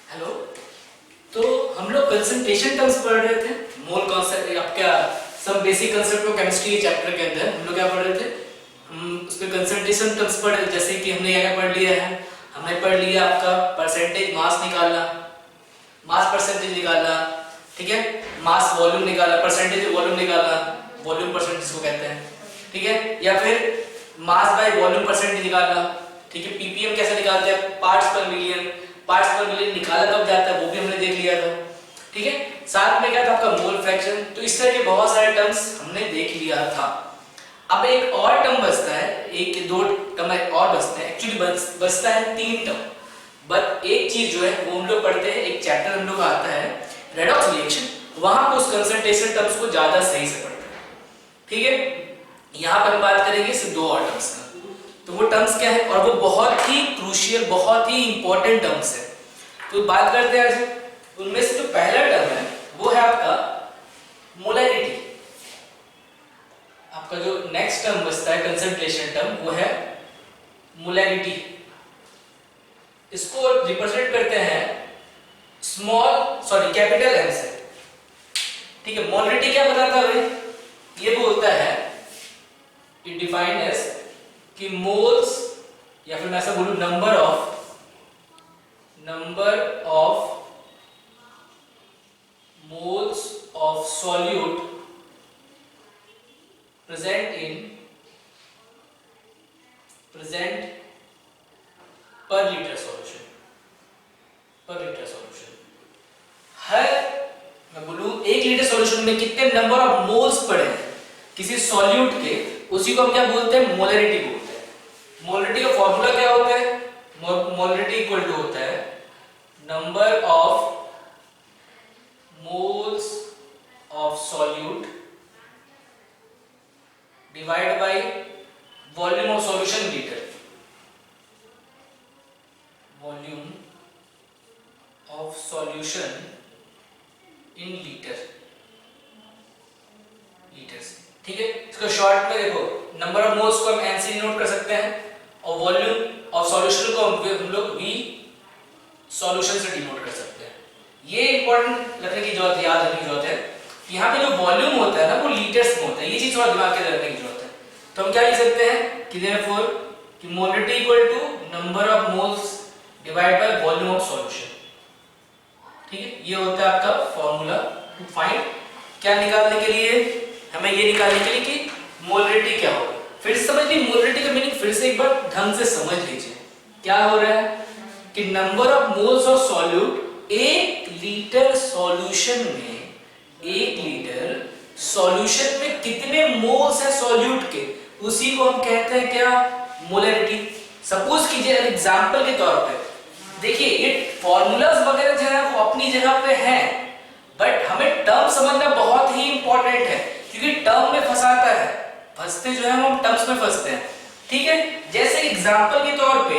Hello. तो हम लोग कंसंट्रेशन टर्म्स पढ़ रहे थे, मोल कॉन्सेप्ट, आपका some basic concept of chemistry के चैप्टर के अंदर हम लोग क्या पढ़ रहे थे, हम उसमें कंसंट्रेशन टर्म्स पढ़ रहे थे। जैसे कि हमने क्या पढ़ लिया है, हमने पढ़ लिया आपका परसेंटेज मास निकालना, मास परसेंटेज निकालना, ठीक है, मास वॉल्यूम निकालना, परसेंटेज वॉल्यूम निकालना, वॉल्यूम परसेंटेज को कहते हैं, ठीक है, या फिर मास बाय वॉल्यूम परसेंटेज निकालना, ठीक है। पीपीएम कैसे निकालते हैं, पार्ट्स पर मिलियन, पार्ट्स पर मिलियन निकाला कब जाता है वो भी हमने देख लिया था, ठीक है। साथ में क्या था आपका मोल फ्रैक्शन। तो इस तरह के बहुत सारे टर्म्स हमने देख लिया था। अब एक और टर्म बचता है, एक दो टर्म और बचते हैं, एक्चुअली बचता है 3 टर्म। बट एक चीज जो है वो हम लोग पढ़ते हैं, एक चैप्टर हम लोग आता है रेडॉक्स रिएक्शन, वहां पर उस कंसंट्रेशन टर्म्स को ज्यादा सही से पढ़ते हैं, ठीक है। यहां पर हम बात करेंगे सिर्फ 2 और टर्म्स का। तो वो टर्म्स क्या है, और वो बहुत ही क्रूशियल, बहुत ही इंपॉर्टेंट टर्म्स है। तो बात करते हैं आज उनमें से। जो पहला टर्म है वो है आपका मोलैरिटी। आपका जो नेक्स्ट टर्म बचता है कंसंट्रेशन टर्म, वो है मोलैरिटी। इसको रिप्रेजेंट करते हैं कैपिटल एम से, ठीक है। मोलैरिटी क्या बताता है भाई, ये बोलता है, इट डिफाइंड एज कि मोल्स, या फिर मैं ऐसा बोलूं number of moles of solute present पर लीटर सॉल्यूशन, हर, मैं बोलूं 1 लीटर सॉल्यूशन में कितने नंबर ऑफ मोल्स पड़े हैं किसी सॉल्यूट के, उसी को हम क्या बोलते हैं, मोलैरिटी बोलते हैं। मोलैरिटी का फॉर्मूला क्या होता है, मोलैरिटी इक्वल टू होता है number of moles of solute divide by volume of solution litre, volume of solution in litres, ठीक है। इसको शॉर्ट में देखो, नंबर ऑफ मोल्स को हम एनसी नोट कर सकते हैं, और वॉल्यूम ऑफ सॉल्यूशन को हम लोग वी सॉल्यूशन से डिनोट कर सकते हैं। ये इंपॉर्टेंट रखने की जरूरत, याद रखने की जरूरत है कि यहाँ पे जो वॉल्यूम होता है ना वो लीटर्स में होता है, ये चीज थोड़ा दिमाग के रखने की जरूरत है। तो हम क्या लिख सकते हैं कि देयरफॉर कि molarity equal to number of moles divide by volume of solution, ठीक है। ये होता है आपका फॉर्मूला टू फाइंड, क्या निकालने के लिए, हमें ये निकालने के लिए कि मोलैरिटी क्या होगा। फिर समझ लीजिए मोलैरिटी का मीनिंग, फिर से एक बार ढंग से समझ लीजिए क्या हो रहा है कि number of moles of solute 1 litre solution में, 1 लीटर सॉल्यूशन में कितने मोल्स है सॉल्यूट के, उसी को हम कहते हैं क्या, मोलैरिटी। सपोज कीजिए एग्जांपल के तौर पे देखिए, ये फॉर्मूलाज वगैरह जो है वो अपनी जगह पे हैं, बट हमें टर्म समझना बहुत ही इंपॉर्टेंट है, क्योंकि टर्म में फंसाता है, फंसते जो है हम टर्म्स में फंसते हैं, ठीक है। जैसे एग्जांपल के तौर पे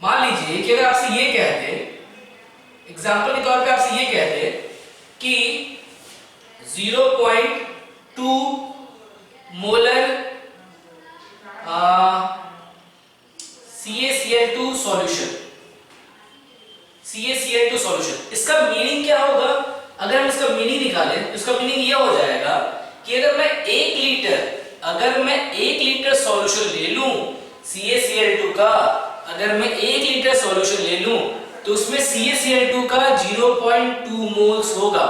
मान लीजिए कि अगर आपसे ये कहते, एग्जांपल के तौर पे आपसे ये कहते कि 0.2 molar CaCl2 solution, CaCl2 solution, इसका मीनिंग क्या होगा, अगर हम इसका मीनिंग निकालें तो इसका मीनिंग ये हो जाएगा कि अगर मैं 1 लीटर सॉल्यूशन ले लूं CaCl2 का, अगर मैं 1 लीटर सॉल्यूशन ले लूं तो उसमें CaCl2 का 0.2 मोल्स होगा,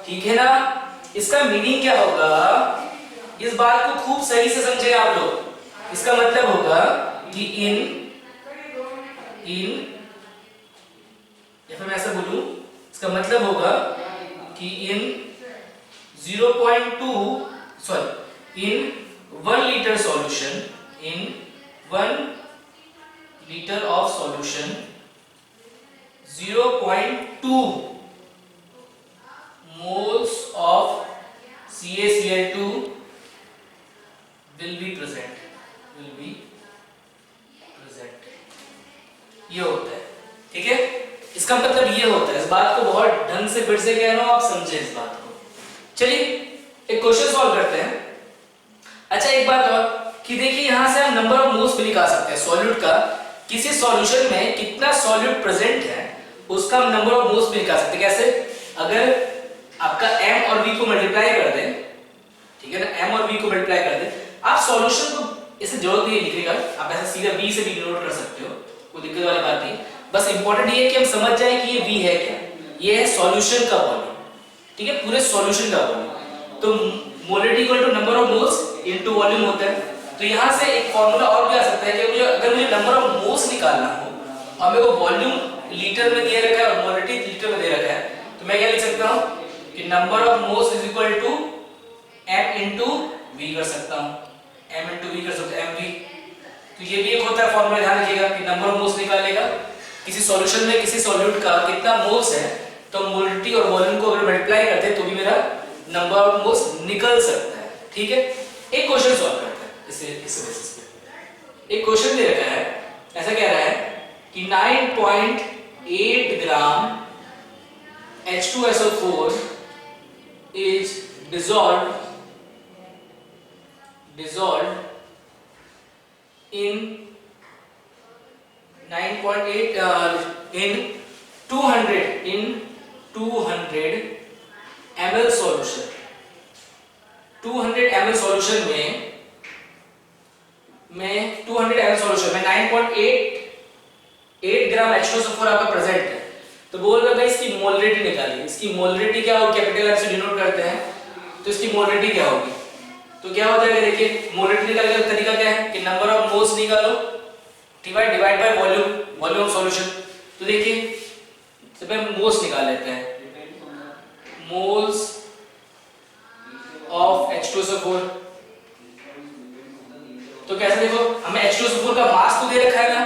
ठीक है ना। इसका मीनिंग क्या होगा, इस बात को खूब सही से समझे आप लोग। इसका मतलब होगा कि इन या फिर मैं ऐसा बोलूं, इसका मतलब होगा कि इन 1 litre solution, in 1 litre of solution 0.2 moles of CaCl2 will be present, ये होता है, ठीक है। इसका मतलब ये होता है, इस बात को बहुत ढंग से फिर से कह रहा हूं, आप समझे इस बात को। चलिए एक क्वेश्चन सॉल्व करते हैं। अच्छा एक बात और कि देखिए यहां से हम नंबर ऑफ मोल्स भी निकाल सकते हैं सॉल्यूट का, किसी सॉल्यूशन में कितना सॉल्यूट प्रेजेंट है उसका हम नंबर ऑफ मोल्स भी निकाल सकते हैं। कैसे? अगर आपका m और v को मल्टीप्लाई कर दें, ठीक है ना, m और v को मल्टीप्लाई कर दें, आप सॉल्यूशन को इसे जरूरत नहीं लिखने का, आप ऐसा सीधा v से भी डिनोट कर सकते हो, कोई दिक्कत वाली बात नहीं। बस इंपॉर्टेंट ये है कि हम समझ जाए कि ये v है क्या, ये है सॉल्यूशन का वॉल्यूम, ठीक है, पूरे सॉल्यूशन का वॉल्यूम। तो molarity equal to number of moles into volume होता है। तो यहां से एक फार्मूला और भी आ सकता है कि मुझे अगर मुझे नंबर ऑफ मोल्स निकालना हो और मेरे को वॉल्यूम लीटर में दिया रखा है और मोलरिटी लीटर में दे रखा है, तो मैं क्या लिख सकता हूं कि number of moles is equal to m into v कर सकता हूं, m इनटू v कर सकता हूं, mv। तो ये भी एक होता है फार्मूला, ध्यान रखिएगा कि नंबर ऑफ मोल्स निकालेगा किसी सॉल्यूशन में किसी सॉल्यूट का कितना मोल्स है, तो मोलरिटी और वॉल्यूम को अगर मल्टीप्लाई करते हैं तो भी मेरा नंबर ऑफ मोल्स निकल सकता है, ठीक है। एक क्वेश्चन सॉल्व करते हैं इस बेसिस पे। एक क्वेश्चन दे रखा है, ऐसा कह रहा है कि 9.8 ग्राम H2SO4 is dissolved in 9.8 in 200 ml solution. 200 ml solution में 9.8 ग्राम H2SO4 आपका प्रेजेंट है। तो बोल रहा है इसकी मोलरिटी निकालिए। इसकी मोलरिटी क्या होगी, कैपिटल एम से डिनोट करते हैं, तो इसकी मोलरिटी क्या होगी, तो क्या हो जाएगा, देखिए मोलरिटी निकालने का तरीका क्या है कि नंबर ऑफ मोल्स निकालो divide by volume of solution. तो देखिए सबसे मोल्स निकाल लेते हैं, मोल्स ऑफ H2SO4। तो कैसे, देखो हमें H2SO4 का मास तो दे रखा है ना,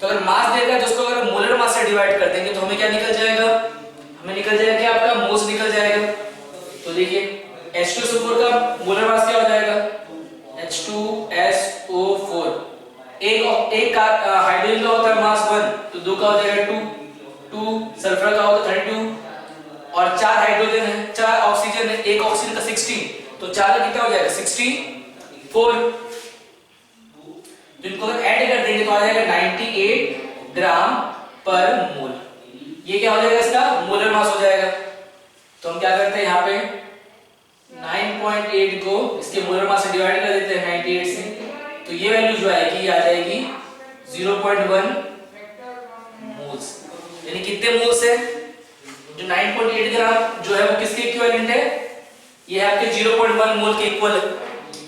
तो अगर मास दे रखा है तो उसको अगर मोलर मास से डिवाइड कर देंगे तो हमें क्या निकल जाएगा, हमें निकल जाएगा कि आपका मोल्स निकल जाएगा। तो देखिए H2SO4 का मोलर मास क्या हो जाएगा, H2SO4, एक हाइड्रोजन का होता है मास 1, तो 2 का हो जाएगा 2, सल्फर का होता है 32, और 4 हाइड्रोजन है, 4 ऑक्सीजन है, एक ऑक्सीजन का 16, तो 4 का कितना हो जाएगा 64। तो इनको अगर ऐड कर देंगे तो आ जाएगा 98 ग्राम पर मोल। ये क्या हो जाएगा, इसका मोलर मास हो जाएगा। तो हम क्या करते हैं यहाँ पे 9.8 को इसके मोलर मास से डिवाइड कर देते हैं 98 से, तो ये वैल्यू जो आएगी आ जाएगी 0.1 मोल्स। यानी कितने मोल्स है, जो 9.8 ग्राम जो है वो किसके इक्विवेलेंट है, ये है आपके 0.1 मोल के इक्वल है,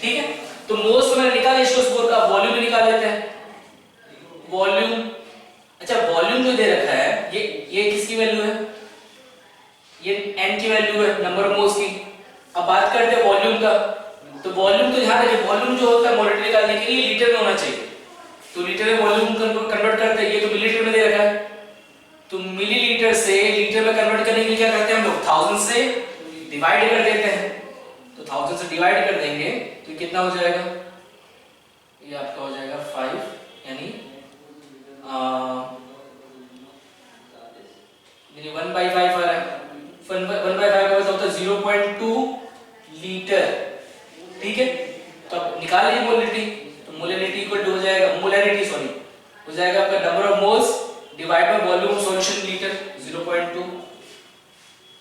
ठीक है। तो मोल्स तो मैंने निकाला, H2SO4 का वॉल्यूम भी निकाल लेते हैं। वॉल्यूम, अच्छा वॉल्यूम जो दे रखा है ये किसकी वैल्यू है, ये n की वैल्यू है नंबर ऑफ मोल्स की। अब बात करते हैं वॉल्यूम का, तो वॉल्यूम तो ध्यान रखिए वॉल्यूम जो होता है मोलरिटी निकालने के लिए लीटर में होना चाहिए, तो लीटर में वॉल्यूम कन्वर्ट करते हैं, ये तो मिलीलीटर में दे रखा है, तो मिलीलीटर से लीटर में कन्वर्ट करने के लिए क्या करते हैं हम लोग 1000 से डिवाइड कर देते हैं। तो 1000 से डिवाइड कर देंगे तो कितना हो जाएगा, ये आपका हो जाएगा 5, यानी 1/5 आ रहा है, 1/5 का मतलब होता है 0.2 लीटर, ठीक है। तो अब निकाल लीजिए मोलरिटी, तो मोलरिटी इक्वल टू हो जाएगा हो जाएगा आपका number of moles divide by volume of solution litre 0.2,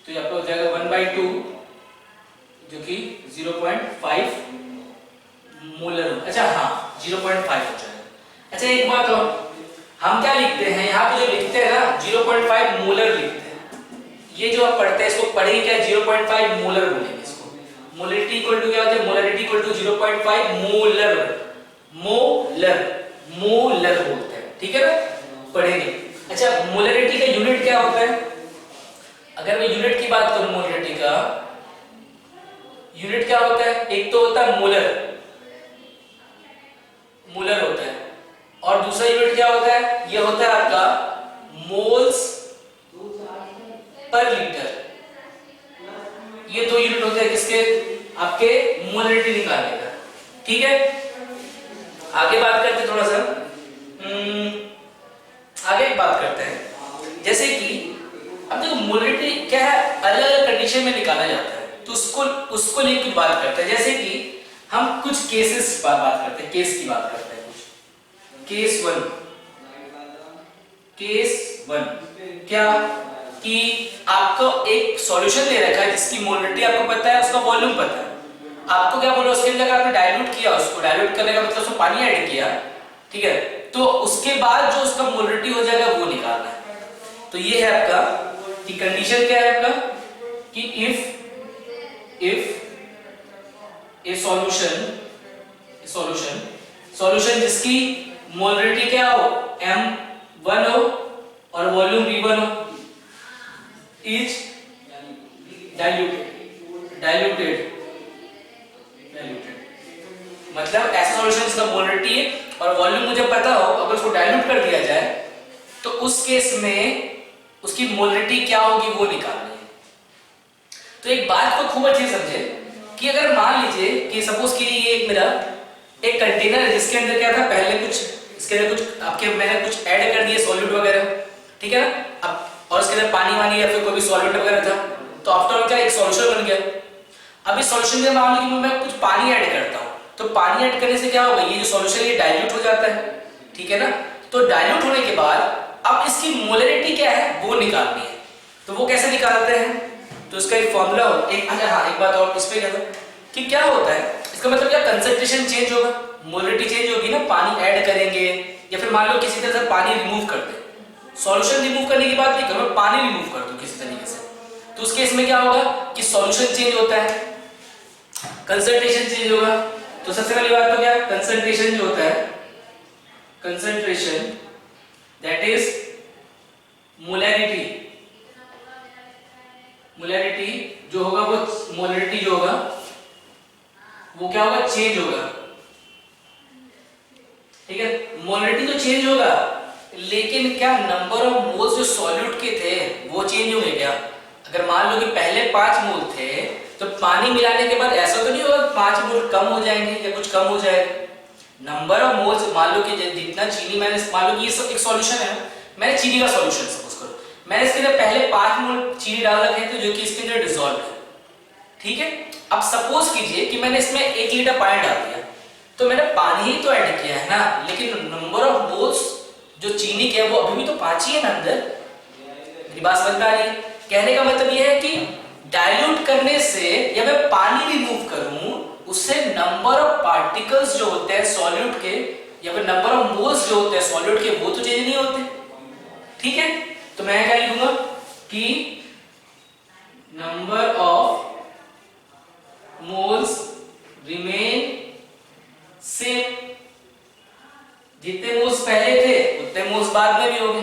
तो ये आपका हो जाएगा 1/2 जो कि 0.5 मोलर। अच्छा हाँ 0.5 हो जाएगा। अच्छा एक बात और, हम क्या लिखते हैं यहाँ पे, जो लिखते हैं ना 0.5 मोलर लिखते हैं, ये जो आप पढ़ते हैं इसको पढ़ेंगे क्या 0.5 मोलर बोलेंगे इसको। मोलरिटी इक्वल टू क्या होता है, मोलरिटी इक्वल टू 0.5 मोलर बोलते हैं, ठीक है ना, पढ़ेंगे। अच्छा मोलरिटी का यूनिट क्या होता है, अगर मैं यूनिट की बात करूं मोलरिटी का यूनिट क्या होता है, एक तो होता है मोलर होता है, और दूसरा यूनिट क्या होता है, ये होता है आपका मोल्स पर लीटर। ये दो यूनिट होते हैं किसके, आपके मोलरिटी निकालने का, ठीक है। आगे बात करते हैं थोड़ा सा, आगे बात करते हैं, जैसे कि अब देखो मोलरिटी क्या है, अलग अलग कंडीशन में निकाला जाता है, तो उसको लेकर बात करते हैं। जैसे कि हम कुछ केसेस बात करते हैं, केस की बात करते हैं, कुछ केस 1 1। क्या कि आपको एक सॉल्यूशन दे रखा है जिसकी मोलरिटी आपको पता है, उसका वॉल्यूम पता है। आपको क्या बोला, उसके अंदर आपने डाइल्यूट किया, उसको डाइल्यूट करने का मतलब उसमें पानी ऐड किया, ठीक है, तो उसके बाद जो उसका मोलरिटी हो जाएगा वो निकालना है। तो ये है आपका कि कंडीशन क्या है आपका कि इफ ए सॉल्यूशन जिसकी मोलरिटी क्या हो, m1 हो और वॉल्यूम v1 हो, इज डाइल्यूटेड मतलब ऐसा सॉल्यूशन जिसका मोलरिटी है और वॉल्यूम मुझे पता हो, अगर उसको डाइल्यूट कर दिया जाए तो उस केस में उसकी मोलरिटी क्या होगी वो निकालनी है। तो एक बात को खूब अच्छे से समझे कि अगर मान लीजिए कि सपोज कि ये एक मेरा एक कंटेनर है जिसके अंदर क्या था, पहले कुछ इसके अंदर कुछ आपके मैंने कुछ ऐड कर दिए सॉल्यूट वगैरह, ठीक है ना, अब और इसके अंदर पानी वानी या फिर कोई भी सॉल्यूट वगैरह था, तो आफ्टर ऑल क्या एक सॉल्यूशन बन गया। अब इस सॉल्यूशन के मामले में मैं कुछ पानी ऐड करता हूं, तो पानी ऐड करने से क्या होगा, ये जो सॉल्यूशन ये डाइल्यूट हो जाता है, ठीक है ना। तो डाइल्यूट होने के बाद अब इसकी मोलरिटी क्या है वो निकालनी है। तो वो कैसे निकालते हैं, तो इसका एक फॉर्मूला हो एक, अच्छा हाँ एक बात और इस पे कहता कि क्या होता है, इसका मतलब क्या कंसंट्रेशन चेंज होगा, मोलरिटी चेंज होगी ना, पानी ऐड करेंगे या फिर मान लो किसी तरह से पानी रिमूव कर दे, सॉल्यूशन रिमूव करने की बात नहीं कर, मैं पानी रिमूव कर दूं किसी तरीके से, तो उस केस में क्या होगा कि सॉल्यूशन चेंज होता है, कंसंट्रेशन चेंज होगा। तो सबसे पहली बात तो क्या, कंसंट्रेशन जो होता है, कंसंट्रेशन दैट इज मोलरिटी जो होगा वो मोलरिटी जो होगा वो क्या होगा, चेंज होगा, ठीक है। मोलरिटी तो चेंज होगा लेकिन क्या नंबर ऑफ मोल्स जो सॉल्यूट के थे वो चेंज होंगे क्या। अगर मान लो कि पहले 5 मोल थे तो पानी मिलाने के बाद ऐसा तो नहीं होगा 5 मोल कम हो जाएंगे या कुछ कम हो जाएगा। नंबर ऑफ मोल्स, मान लो कि जितना चीनी मैंने, मान लो कि ये एक सॉल्यूशन है, मैंने चीनी का सॉल्यूशन सपोज करो, मैंने इसके अंदर पहले 5 मोल चीनी डाल रखे थे जो कि इसके अंदर डिसॉल्व है, ठीक है। अब सपोज कीजिए कि मैंने इसमें 1 लीटर पानी डाल दिया, तो मैंने पानी ही तो ऐड किया है ना, लेकिन नंबर ऑफ मोल्स जो चीनी के वो अभी भी तो 5 ही है ना अंदर। मेरी बात समझ में आ रही है, कहने का मतलब ये है कि डाइल्यूट करने से या मैं पानी रिमूव करूं उससे नंबर ऑफ पार्टिकल्स जो होते हैं सॉल्यूट के या फिर नंबर ऑफ मोल्स जो होते हैं सॉल्यूट के वो तो चेंज नहीं होते, ठीक है। तो मैं क्या लिखूंगा कि number of moles remain same, जितने मोल्स पहले थे उतने मोल्स बाद में भी होंगे,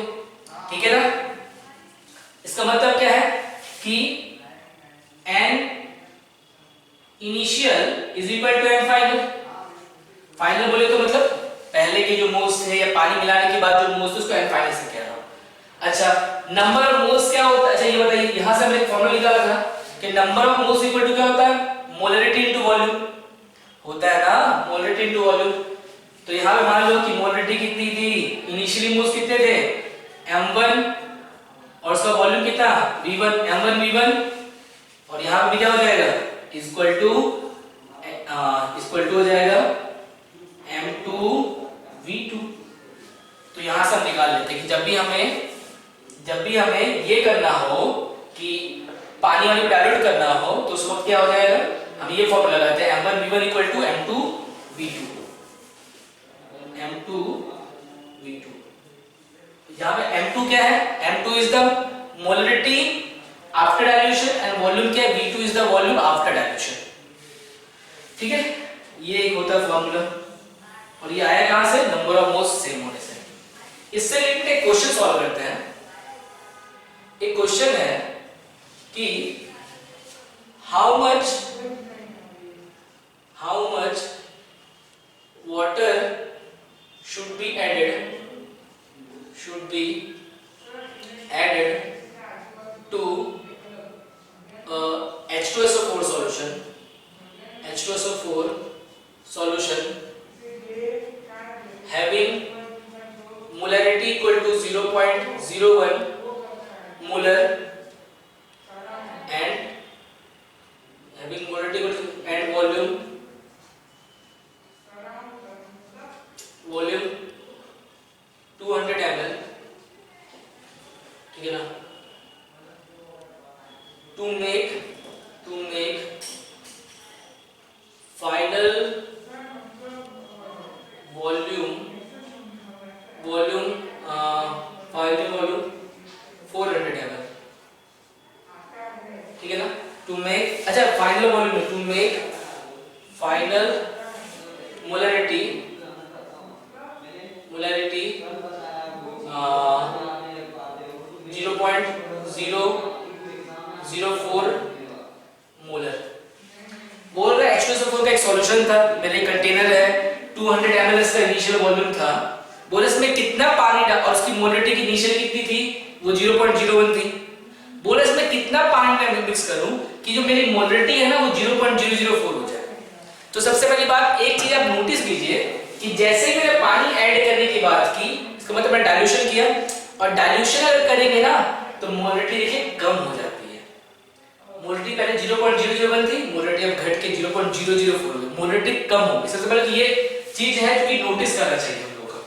ठीक है ना। इसका मतलब क्या है कि n initial is equal to n final. Final बोले तो मतलब पहले के जो मोल्स थे या पानी मिलाने के बाद जो मोल्स थे उसको n फाइनल से कह रहा हूं। अच्छा नंबर ऑफ मोल्स क्या होता है, अच्छा ये बताइए, यहां से हमने एक फार्मूला निकाला था कि number of moles equal to क्या होता है, मोलरिटी इनटू वॉल्यूम होता है ना, मोलरिटी इनटू वॉल्यूम। तो यहां पे मान लो कि मोलरिटी कितनी थी, इनिशियली मोल्स कितने थे m1 और उसका वॉल्यूम कितना v1, m1 v1, और यहां पे भी क्या हो जाएगा इक्वल टू हो जाएगा m2 v2। तो यहां से हम निकाल लेते हैं कि जब भी हमें ये करना हो कि पानी वाली को डाइल्यूट करना हो तो उस वक्त क्या हो जाएगा, हम ये फॉर्मूला लगाते हैं m1 v1 equal to m2 v2, m2 v2। यहाँ पे m2 क्या है, m2 is the molarity after dilution and volume क्या है, v2 is the volume after dilution, ठीक है। ये एक होता है फॉर्मूला और ये आया कहां से, नंबर ऑफ मोल्स सेम होने से। इससे रिलेटेड एक क्वेश्चन सॉल्व करते हैं। एक क्वेश्चन है कि how much water should be added to H2SO4 solution having molarity equal to 0.01 molar and having molarity equal to and volume 200 ml ठीक है ना। To make final volume final volume 400 ml, ठीक है ना। टू मेक, अच्छा final volume, to make final molarity 0.004 molar. बोल रहा है H2SO4 का एक सॉल्यूशन था, मेरे कंटेनर है 200 ml इसका इनिशियल वॉल्यूम था। बोले इसमें कितना पानी डाल, और उसकी मोलरिटी की इनिशियल कितनी थी, वो 0.01 थी। बोले इसमें कितना पानी मैं मिक्स करूं कि जो मेरी मोलरिटी है ना वो 0.004 हो जाए। तो सबसे पहली बात एक चीज आप नोटिस कीजिए कि जैसे ही मैंने पानी ऐड करने की बात की, इसका मतलब मैं डाइल्यूशन किया, और डाइल्यूशन अगर करेंगे ना तो मोलरिटी देखिए कम हो जाती है। मोलरिटी पहले 0.001 थी, मोलरिटी अब घट के 0.004 हो गई, मोलरिटी कम हो गई। सबसे पहले तो ये चीज है जो कि नोटिस करना चाहिए हम लोग को।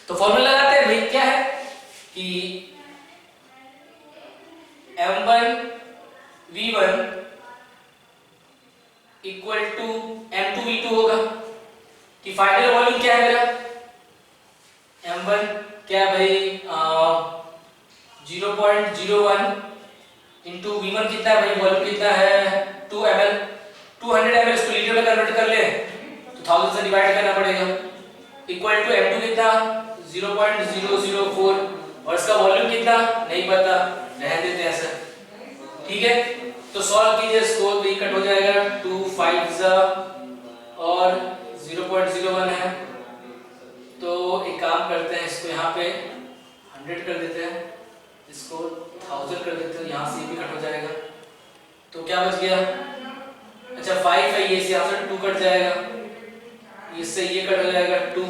तो फॉर्मूला लगाते हैं भाई, क्या है कि M1V1 इक्वल टू M2V2 होगा, कि फाइनल वॉल्यूम क्या है मेरा, M1 क्या है भाई 0.01 इंटू V1 कितना है भाई, वॉल्यूम कितना है 2 ml, 200 ml इसको लीटर में कन्वर्ट कर ले तो 1000 से डिवाइड करना पड़ेगा, इक्वल टू M2 कितना 0.004, और इसका वॉल्यूम कितना नहीं पता, रहने देते हैं ऐसा, ठीक है। तो सॉल्व कीजिए इसको, तो ये कट हो जाएगा 2 5 और 0.01 है। तो एक काम करते हैं, इसको यहाँ पे 100 कर देते हैं, इसको 1000 कर देते हैं, यहाँ से भी कट हो जाएगा। तो क्या बच गया, अच्छा 5 है, ये से यहाँ से 2 कट जाएगा, इससे ये कट हो जाएगा 2,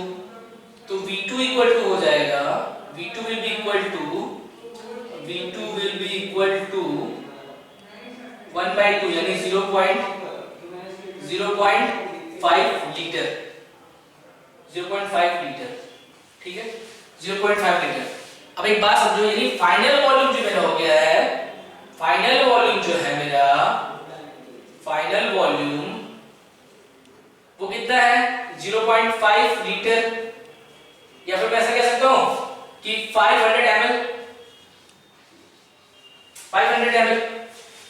तो V2 इक्वल टू हो जाएगा, V2 will be equal to 1/2 यानी 0.05 लीटर, 0.5 लीटर, ठीक है 0.5 लीटर। अब एक बात समझो, यानी फाइनल वॉल्यूम जो मेरा हो गया है, फाइनल वॉल्यूम जो है मेरा, फाइनल वॉल्यूम वो कितना है 0.5 लीटर, या फिर मैं ऐसा कह सकता हूं कि 500 ml, 500 ml।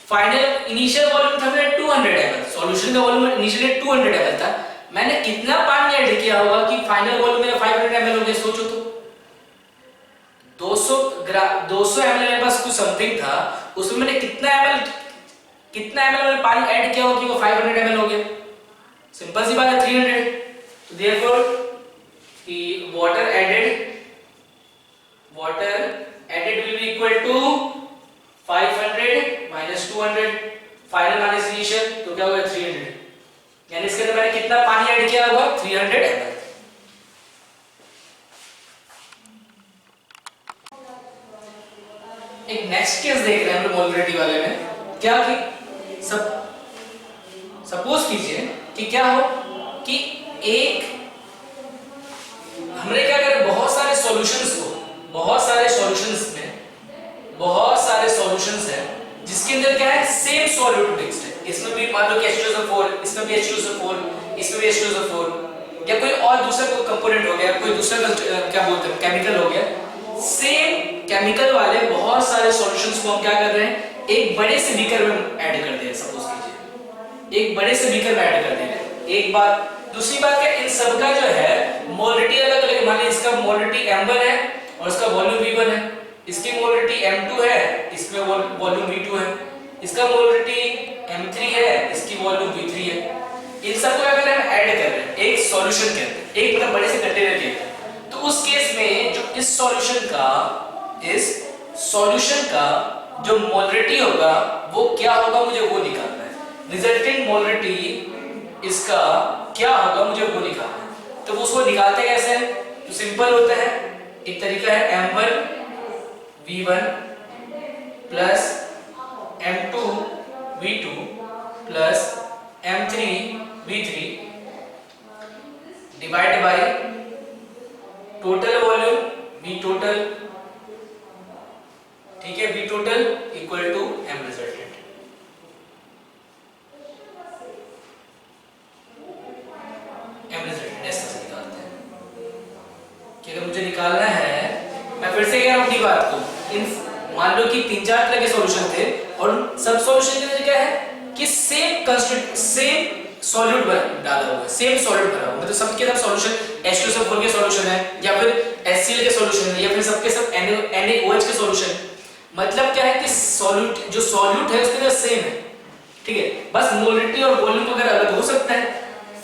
Final initial volume था मेरा 200 ml, सॉल्यूशन का वॉल्यूम इनिशियली 200 ml था, मैंने कितना पानी ऐड किया होगा कि फाइनल वॉल्यूम मेरा 500 ml हो गया, सोचो तो 200 ml मेरे पास कुछ समथिंग था, उसमें मैंने कितना ml में पानी ऐड किया होगा कि वो 500 ml हो गया, सिंपल सी बात है 300। तो देयरफॉर कि water added will be equal to 500 minus 200, final minus initial, तो क्या होगा 300, यानी इसके अंदर मैंने कितना पानी ऐड किया होगा 300 ml। एक नेक्स्ट केस देख रहे हैं हम लोग मोलरिटी वाले में, क्या कि सपोज कीजिए कि क्या हो कि एक हमने क्या करें, बहुत सारे सॉल्यूशंस हैं जिसके अंदर क्या है सेम सॉल्यूट मिक्स्ड है, इसमें भी मान लो कि H2SO4, इसमें भी H2SO4, इसमें भी H2SO4, या कोई और दूसरा कोई कंपोनेंट हो गया, कोई दूसरा क्या बोलते हैं केमिकल हो गया, सेम केमिकल वाले बहुत सारे सॉल्यूशंस को हम क्या कर रहे हैं एक बड़े से बीकर में ऐड कर दे रहे हैं, सपोज कीजिए एक बड़े से बीकर में ऐड कर दे रहे हैं। एक बात, दूसरी बात क्या, इन सबका जो है मोलरिटी अलग अलग, मान लीजिए इसका मोलरिटी M1 है और इसका वॉल्यूम V1 है, इसकी मोलरिटी M2 है, इसमें वॉल्यूम V2 है, इसका मोलरिटी M3 है, इसकी वॉल्यूम V3 है। इन सबको अगर हम ऐड कर रहे हैं एक सॉल्यूशन के अंदर, एक मतलब बड़े से कंटेनर के अंदर, तो उस केस में जो इस सॉल्यूशन का जो मोलरिटी होगा वो क्या होगा, मुझे वो निकालना है। रिजल्टेंट मोलरिटी इसका क्या होगा मुझे वो निकालना है। तो उसको निकालते कैसे हैं, तो सिंपल होता है, एक तरीका है M1V1 plus M2V2 plus M3V3 divide by total volume V total ठीक है, V total equal to M resultant. M resultant ऐसा निकालते हैं कि अगर मुझे निकालना है, मैं फिर से कह रहा हूँ की बात को, इन मान लो कि 3-4 तरह के सॉल्यूशन थे और सब सॉल्यूशन के लिए क्या है कि सेम कंस्टेंट सेम सॉल्यूट डाला हुआ है, सेम सॉल्यूट भरा हुआ है, मतलब सबके सब सॉल्यूशन H2SO4 के सॉल्यूशन है या फिर HCl के सॉल्यूशन है या फिर सबके सब NaOH के सॉल्यूशन। मतलब क्या है कि सॉल्यूट जो सॉल्यूट है उसके लिए सेम है, ठीक है, बस मोलरिटी और वॉल्यूम वगैरह अलग हो सकता है।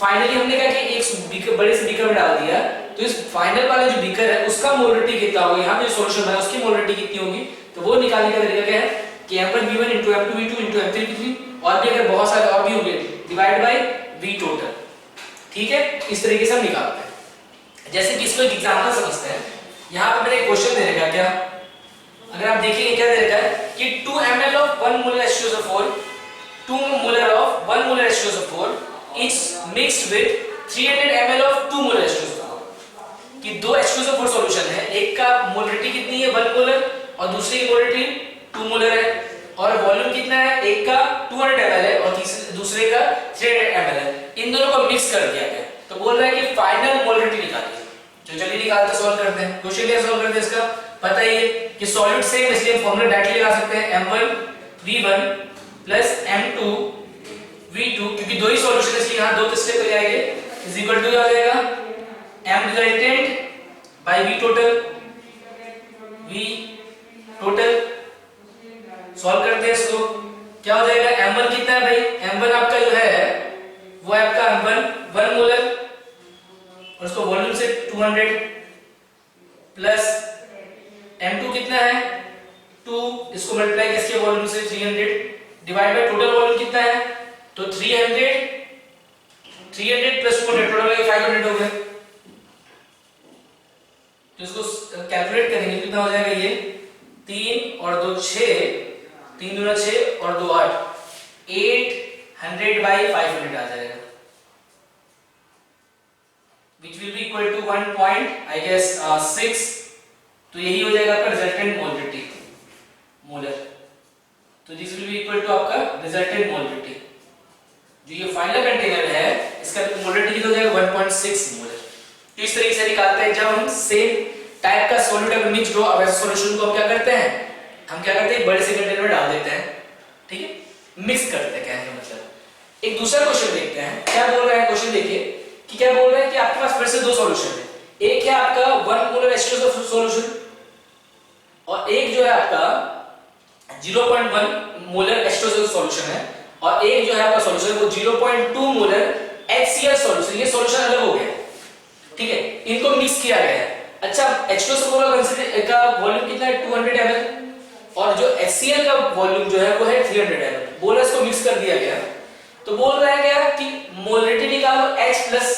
फाइनली हमने क्या कि एक बीकर, बड़े से बीकर में डाल दिया, तो इस फाइनल वाला जो बीकर है उसका मोलरिटी कितना होगा, यहाँ पे जो सॉल्यूशन बना उसकी मोलरिटी कितनी होगी, तो वो निकालने का तरीका क्या है कि M1V1 into M2V2 into M3V3 और भी अगर बहुत सारे और भी होंगे डिवाइड बाय V टोटल। ठीक है, इस तरीके से हम निकालते हैं। जैसे कि इसको एक एग्जांपल समझते हैं। यहाँ पे मैंने एक क्वेश्चन दे रखा है, क्या अगर आप देखिए क्या दे रखा है कि 2 ml of 1 molar H2SO4 2 molar of 1 molar H2SO4 is mixed with 300 ml of 2 molar H2SO4 कि दो H2SO4 सॉल्यूशन है, एक का मोलरिटी कितनी है 1 मोलर और दूसरे की मोलरिटी 2 मोलर है और वॉल्यूम कितना है, एक का 200 ml है और दूसरे का 300 ml है। इन दोनों को मिक्स कर दिया गया, तो बोल रहा है कि फाइनल मोलरिटी निकालिए। तो चलिए निकालते सॉल्व करते हैं। क्वेश्चन क्या सॉल्व करते हैं, इसका पता ही है कि सॉल्यूट सेम, इसलिए हम फार्मूला डायरेक्टली लगा सकते हैं M1V1 प्लस M2V2, क्योंकि दो ही सॉल्यूशन है इसलिए यहां दो स्टेप हो जाएंगे, इज इक्वल टू आ जाएगा M resultant by V total. Solve करते हैं इसको, क्या हो जाएगा M1 कितना है भाई, M1 आपका जो है वो है आपका M1 1 मोलर और उसको वॉल्यूम से 200 प्लस M2 कितना है 2, इसको मल्टीप्लाई किसके वॉल्यूम से 300 डिवाइड बाय टोटल वॉल्यूम कितना है, तो 300 प्लस 200 टोटल 500 हो गया। तो इसको कैलकुलेट करेंगे कितना हो जाएगा, ये 3 और 2 6, 3 दूना 6 और 2 8, 800 by 500 आ जाएगा, which will be equal to 1 point I guess 6। तो यही हो जाएगा आपका रिजल्टेंट मोलरिटी मोलर। तो this will be equal to आपका रिजल्टेंट मोलरिटी। जो ये फाइनल कंटेनर है इसका मोलरिटी कितना हो जाएगा 1.6 मोलर। तो इस तरीके से निकालते हैं। जब हम सेम टाइप का सॉल्यूट अगर मिक्स हो, अब ऐसे सॉल्यूशन को हम क्या करते हैं, हम क्या करते हैं बड़े से कंटेनर में डाल देते हैं, ठीक है, मिक्स करते हैं। कहने का मतलब एक दूसरा क्वेश्चन देखते हैं क्या बोल रहा है। क्वेश्चन देखिए कि क्या बोल रहा है कि आपके पास फिर से दो सॉल्यूशन है, एक है आपका 1 मोलर H2SO4 सॉल्यूशन और एक जो है आपका 0.1 मोलर H2SO4 सॉल्यूशन है और एक जो है आपका सॉल्यूशन वो 0.2 मोलर HCl सॉल्यूशन। ये सॉल्यूशन अलग हो गया, ठीक है, इनको मिक्स किया गया है। अच्छा, H2SO4 का वॉल्यूम कितना है 200 ml और जो HCl का वॉल्यूम जो है वो है 300 ml। बोला इसको मिक्स कर दिया गया, तो बोल रहा है क्या कि मोलरिटी निकालो H प्लस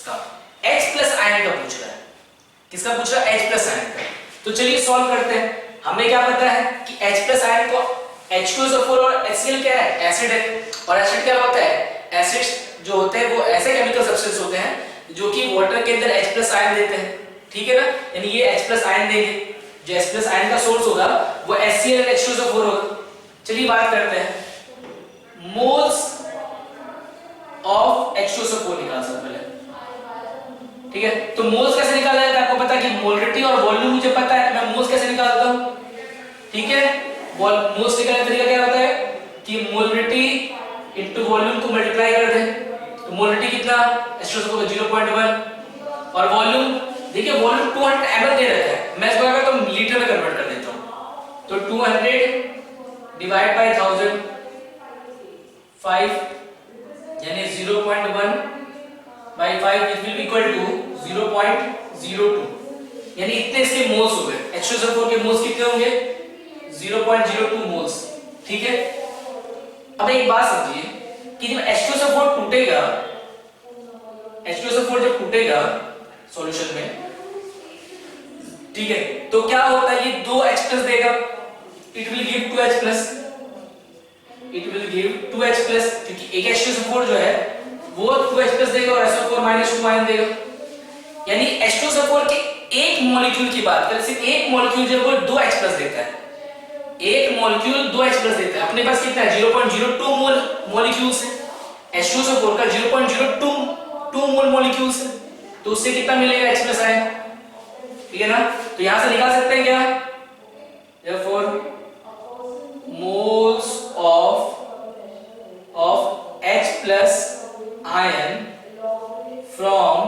का, H प्लस आयन का पूछ रहा है। किसका पूछ रहा है, H प्लस आयन का। तो चलिए सॉल्व करते हैं। हमें क्या पता है कि H प्लस आयन को H2SO4 और HCl क्या है, एसिड है, और एसिड क्या होता है, एसिड जो होते हैं वो ऐसे केमिकल सब्सटेंस होते हैं जो कि वाटर के अंदर H प्लस आयन देते हैं, ठीक है ना, यानी ये H प्लस आयन देंगे। जो H प्लस आयन का सोर्स होगा वो HCl और H2SO4 होगा। चलिए बात करते हैं मोल्स ऑफ H2SO4 निकाल सकते पहले, ठीक है। तो मोल्स कैसे निकाला जाता है, आपको पता है कि मोलरिटी और वॉल्यूम मुझे पता है, मैं मोल्स कैसे निकालता हूं, ठीक है। मोल्स निकालने का तरीका क्या होता है कि मोलरिटी इनटू वॉल्यूम को मल्टीप्लाई कर दें, तो मोलरिटी कितना H2SO4 का 0.1 और वॉल्यूम देखिए वॉल्यूम 200 ml दे रखा है, मैं इसको क्या करता हूं लीटर में कन्वर्ट कर देता हूं। तो 200 डिवाइड बाय 1000 5 यानी 0.1 by 5 which will be equal to 0.02, यानी इतने इसके मोल्स हो गए। H2SO4 के मोल्स कितने होंगे 0.02 मोल्स, ठीक है। अब एक बात समझिए कि जब H2SO4 टूटेगा, H2SO4 जब टूटेगा सॉल्यूशन में, ठीक है, तो क्या होता है, ये 2 H+ देगा, it will give 2 H+, it will give 2 H+, क्योंकि एक H2SO4 जो है वो 2 H+ देगा और SO4 -2 आयन देगा। यानी H2SO4 के एक मॉलिक्यूल की बात करें, सिर्फ एक मॉलिक्यूल जो है वो 2 H+ देता है, एक मॉलिक्यूल 2 H प्लस देता है, अपने पास कितना है 0.02 मोल मॉलिक्यूल्स है, H2SO4 का 0.02 मोल मॉलिक्यूल्स है, तो उससे कितना मिलेगा H प्लस आयन, ठीक है ना। तो यहां से निकाल सकते हैं क्या, therefore moles of H plus ion from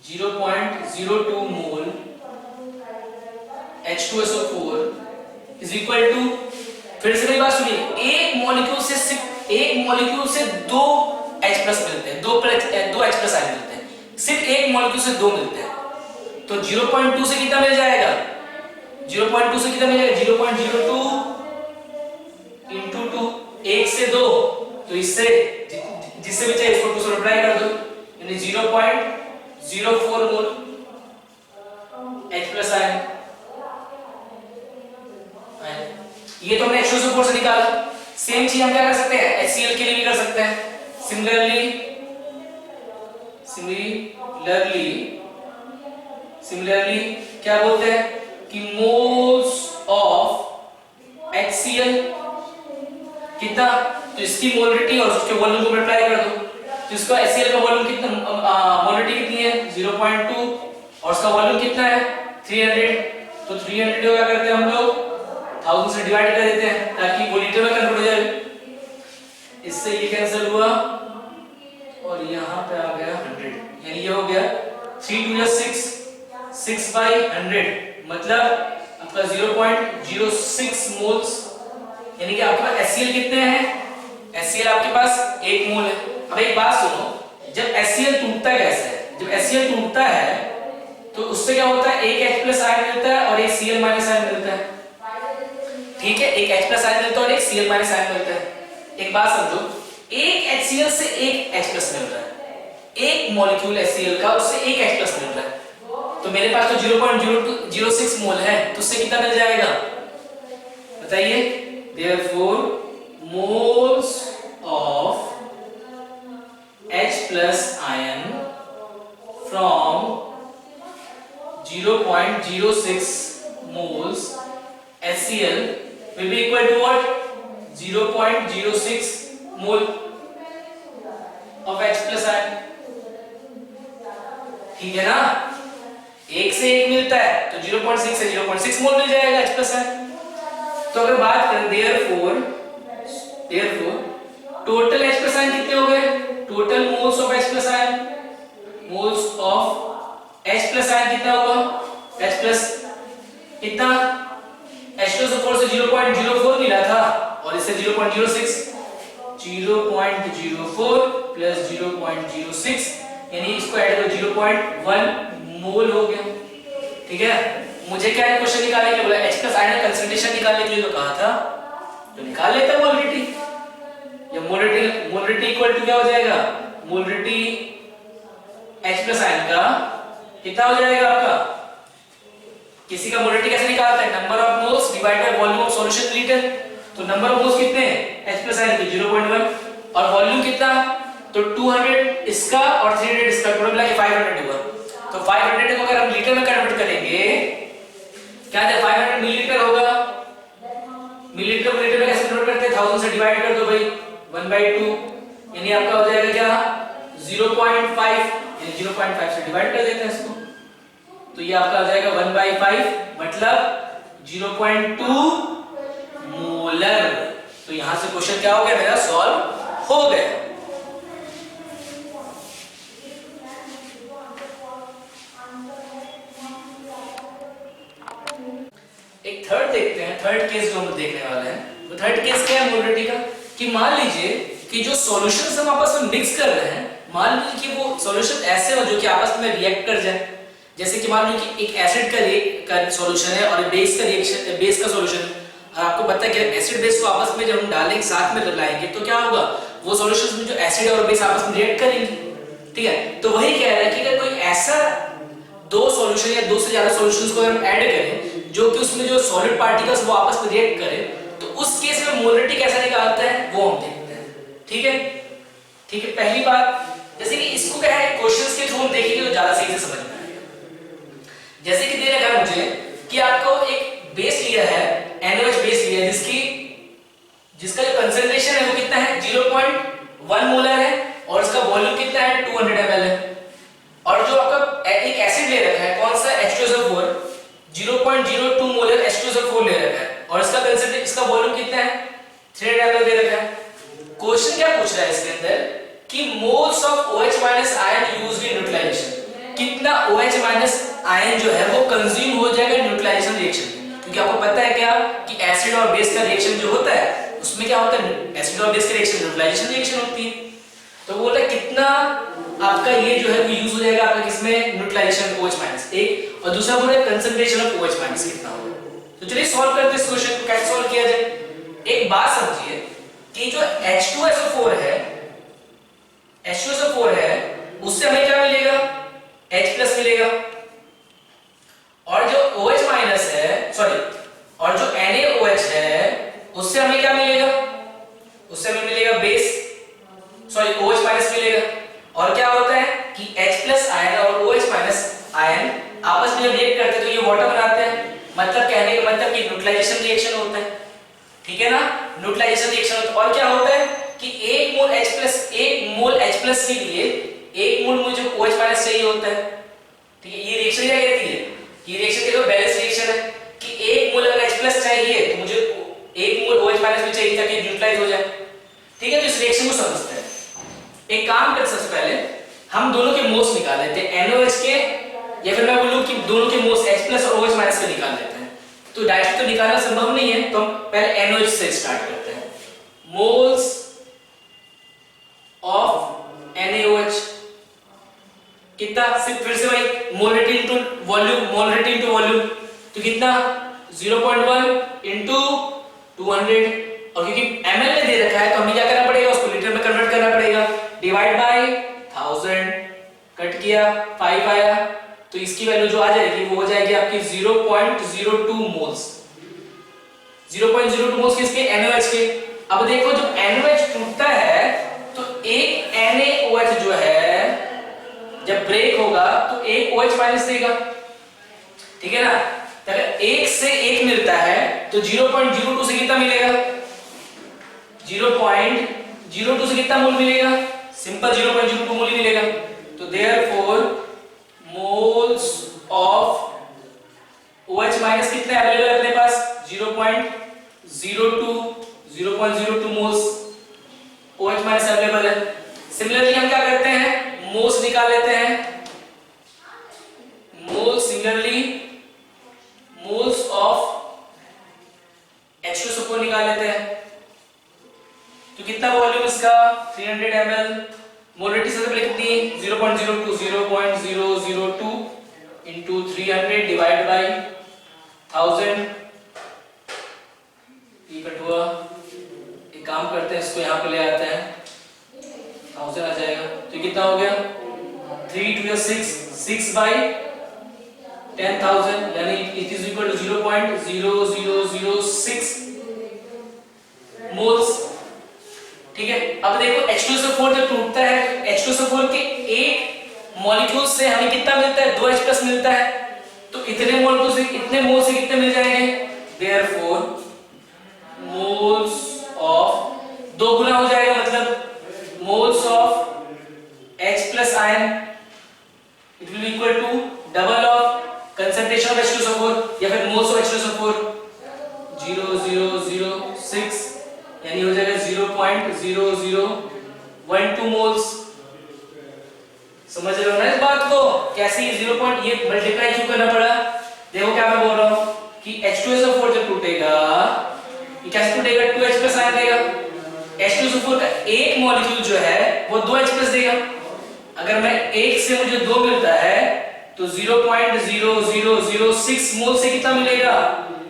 0.02 mole H2SO4 is equal to, फिर से मेरी बात सुनिए, एक मॉलिक्यूल से 2 H प्लस मिलते हैं, 2 H प्लस आयन मिलते हैं, सिर्फ एक मॉलिक्यूल से 2 मिलते हैं, तो 0.2 से कितना मिल जाएगा, 0.2 से कितना मिलेगा 0.02 into 2, 1 से 2, तो इससे जिससे भी चाहिए इसको 2 से मल्टीप्लाई कर दो, यानी 0.04 मोल H प्लस आयन। ये तो हमने H2SO4 से निकाला, सेम चीज हम क्या कर सकते हैं HCl के लिए भी कर सकते हैं। सिमिलरली क्या बोलते हैं कि मोल्स ऑफ HCl कितना, तो इसकी मोलरिटी और उसके वॉल्यूम को मल्टीप्लाई कर दो, तो इसका HCl का वॉल्यूम कितना, मोलरिटी कितनी है 0.2 और उसका वॉल्यूम कितना है 300, तो 300 को क्या करते हैं हम लोग 1000 से डिवाइड कर देते हैं ताकि वो लीटर में कन्वर्ट हो जाए, इससे ये कैंसिल हुआ और यहाँ पे आ गया 100, यानी ये हो गया 3 2 6, 6 by 100 मतलब आपका 0.06 मोल्स, यानी कि आपके पास HCl कितने हैं, HCl आपके पास 1 मोल है। अब एक बात सुनो, जब HCl टूटता है कैसे है, जब HCl टूटता है तो उससे क्या होता है, एक H प्लस आयन मिलता है और एक Cl माइनस आयन मिलता है, ठीक है, एक H प्लस आयन मिलता है और एक Cl माइनस आयन मिलता है। एक बात समझो, एक HCl से एक H प्लस मिल रहा है, एक मॉलिक्यूल HCl का उससे एक H प्लस मिल रहा है, तो मेरे पास तो 0.0206 मोल है, तो उससे कितना मिल जाएगा बताइए, therefore moles of H plus ion from 0.06 moles HCl will be equal to what, 0.06 mole of H plus ion, ठीक है ना, एक से एक मिलता है तो 0.6 से 0.6 मोल मिल जाएगा H plus ion। तो अगर बात करें therefore total H plus ion कितने हो गए, total moles of H plus ion, moles of H plus ion कितना होगा, H plus कितना, H2SO4 से 0.04 मिला था और इससे 0.06, 0.04 प्लस 0.06 यानी इसको ऐड करो 0.1 मोल हो गया, ठीक है। मुझे क्या क्वेश्चन निकालने के लिए बोला, H प्लस आयन कंसंट्रेशन निकालने के लिए तो कहा था, तो निकाल लेते हैं मोलरिटी, या मोलरिटी इक्वल टू क्या हो जाएगा, मोलरिटी H प्लस आयन का कितना हो जाएगा आपका, किसी का मोलरिटी कैसे निकालते हैं, number of moles divide by volume of solution litre, तो नंबर ऑफ मोल्स कितने हैं H प्लस आयन की 0.1 और वॉल्यूम कितना, तो 200 इसका और 300 इसका, टोटल मिला के 500 हुआ, तो 500 को अगर हम लीटर में कन्वर्ट करेंगे क्या है, 500 मिलीलीटर होगा, मिलीलीटर को लीटर में कैसे कन्वर्ट करते हैं, 1000 से डिवाइड कर दो भाई 1/2, यानी आपका हो जाएगा क्या 0.5, यानी 0.5 से डिवाइड कर देते हैं इसको, तो ये आपका आ जाएगा 1/5 मतलब 0.2 मोलर। तो यहां से क्वेश्चन क्या हो गया मेरा, सॉल्व हो गया। एक थर्ड देखते हैं, थर्ड केस जो हम देखने वाले हैं, वो थर्ड केस क्या है मोलरिटी का, कि मान लीजिए कि जो सॉल्यूशंस हम आपस में मिक्स कर रहे हैं, मान लीजिए कि वो सॉल्यूशन ऐसे हो जो कि आपस में रिएक्ट कर जाए, जैसे कि मान लीजिए कि एक एसिड का सॉल्यूशन है और बेस का रिएक्शन, बेस का सॉल्यूशन है, और आपको पता है कि एसिड बेस को आपस में जब हम डालेंगे साथ में लाएंगे तो क्या होगा, वो सॉल्यूशंस में जो एसिड और बेस आपस में रिएक्ट करेंगे, ठीक है। तो वही कह रहा है कि अगर कोई ऐसा दो सॉल्यूशन या दो से ज्यादा सॉल्यूशंस को हम ऐड करें जो कि उसमें जो सॉलिड पार्टिकल्स वो आपस में रिएक्ट करें, तो उस केस में मोलरिटी कैसे निकालते हैं वो हम देखते हैं, ठीक है। ठीक है, पहली बात जैसे कि इसको क्या है क्वेश्चंस के थ्रू हम देखेंगे तो ज्यादा सही से समझ में आएगा। जैसे कि दे रखा है मुझे कि आपको एक बेस लिया है, NaOH बेस लिया है, जिसका जो कंसंट्रेशन है वो कितना है 0.1 मोलर है और इसका वॉल्यूम कितना है 200 ml है। और जो आपका एक एसिड ले रखा है कौन सा H2SO4 0.02 मोलर H2SO4 ले रखा है और इसका कंसंट्रेशन, इसका वॉल्यूम कितना है 300 ml दे रखा है। क्वेश्चन क्या पूछ रहा है इसके अंदर कि moles of OH minus ion used in neutralization, कितना OH माइनस आयन जो है वो कंज्यूम हो जाएगा न्यूट्रलाइजेशन रिएक्शन में। क्योंकि आपको पता है क्या कि एसिड और बेस का रिएक्शन जो होता है उसमें क्या होता है, एसिड और बेस का रिएक्शन न्यूट्रलाइजेशन रिएक्शन होती है। तो वो बोला कितना आपका ये जो है वो यूज हो जाएगा आपका किसमें न्यूट्रलाइजेशन OH माइनस एक, और दूसरा बोला कंसंट्रेशन ऑफ OH माइनस कितना होगा। तो चलिए सॉल्व करते हैं इस क्वेश्चन को, कैसे सॉल्व किया जाए। एक बात समझिए कि जो H2SO4 है उससे हमें क्या मिलेगा H+ मिलेगा, और जो OH माइनस है सॉरी और जो NaOH है उससे हमें क्या मिलेगा, उससे हमें मिलेगा बेस सॉरी OH माइनस मिलेगा। और क्या होता है कि H+ आयन और OH माइनस आयन आपस में जब रिएक्ट करते हैं तो ये वाटर बनाते हैं, मतलब कहने का मतलब कि न्यूट्रलाइजेशन रिएक्शन होता है, ठीक है ना, न्यूट्रलाइजेशन रिएक्शन होता है। और क्या होता है कि 1 मोल H+ के लिए 1 मोल मुझे OH माइनस चाहिए होता है, ठीक है। ये रिएक्शन क्या कहती है, ये रिएक्शन देखो बैलेंस रिएक्शन है कि 1 मोल अगर H+ चाहिए तो मुझे 1 मोल OH माइनस भी चाहिए ताकि न्यूट्रलाइज हो जाए, ठीक है। तो इस रिएक्शन को समझते हैं। एक काम करते सबसे पहले हम दोनों के मोल्स निकाल लेते हैं, NaOH के, या फिर मैं बोलूं कि दोनों के मोल्स H+ और OH माइनस के निकाल लेते हैं। तो डायरेक्ट तो निकालना संभव नहीं है, तो हम पहले NaOH से स्टार्ट करते हैं। मोल्स ऑफ NaOH कितना, सिर्फ फिर से भाई मोलरिटी इनटू वॉल्यूम, तो कितना 0.1 इनटू 200, और क्योंकि ml में दे रखा है तो हमें क्या करना पड़ेगा, उसको लीटर में कन्वर्ट करना पड़ेगा, डिवाइड बाय 1000, कट किया 5 आया, तो इसकी वैल्यू जो आ जाएगी वो हो जाएगी आपकी 0.02 मोल्स। 0.02 मोल्स किसके, NaOH के। अब देखो जब NaOH टूटता है तो एक NaOH जो है जब ब्रेक होगा तो एक OH माइनस देगा, ठीक है ना। अगर 1 से 1 मिलता है तो 0.02 से कितना मिलेगा, 0.02 से कितना मोल मिलेगा, सिंपल 0.02 मोल ही मिलेगा। तो therefore moles of OH minus कितने अवेलेबल है अपने पास, 0.02 मोल्स OH माइनस अवेलेबल है। सिमिलरली हम क्या करते हैं, मोल्स निकाल लेते हैं, मोल्स ऑफ H2SO4 निकाल लेते हैं। तो कितना वॉल्यूम इसका 300 ml, मोलरिटी सबसे पहले कितनी 0.02 इनटू 300 डिवाइड बाय 1000, ये कट हुआ। एक काम करते हैं इसको यहाँ पे ले आते हैं, 1000 आ जाएगा, तो कितना हो गया 3 2 6 बाय 10,000, यानी it is equal to 0.0006 moles, ठीक है। अब देखो H2SO4 जब टूटता है H2SO4 के एक मॉलिक्यूल से हमें कितना मिलता है, 2H+ मिलता है, तो इतने मोल से कितने मिल जाएंगे, देयरफॉर मोल्स ऑफ 2 गुना हो जाएगा, मतलब moles of H+ ion it will be equal to double of concentration of H2SO4 या फिर मोल्स ऑफ H2SO4 0.0006, यानी हो जाएगा 0.0012 मोल्स। समझ रहे हो ना इस बात को, कैसे ये 0. ये मल्टीप्लाई क्यों करना पड़ा, देखो क्या मैं बोल रहा हूं कि H2SO4 जब टूटेगा ये कैसे टूटेगा, 2H+ आयन देगा। H2SO4 का एक मॉलिक्यूल जो है वो 2H+ देगा। अगर मैं 1 से मुझे 2 मिलता है तो 0.0006 मोल से कितना मिलेगा,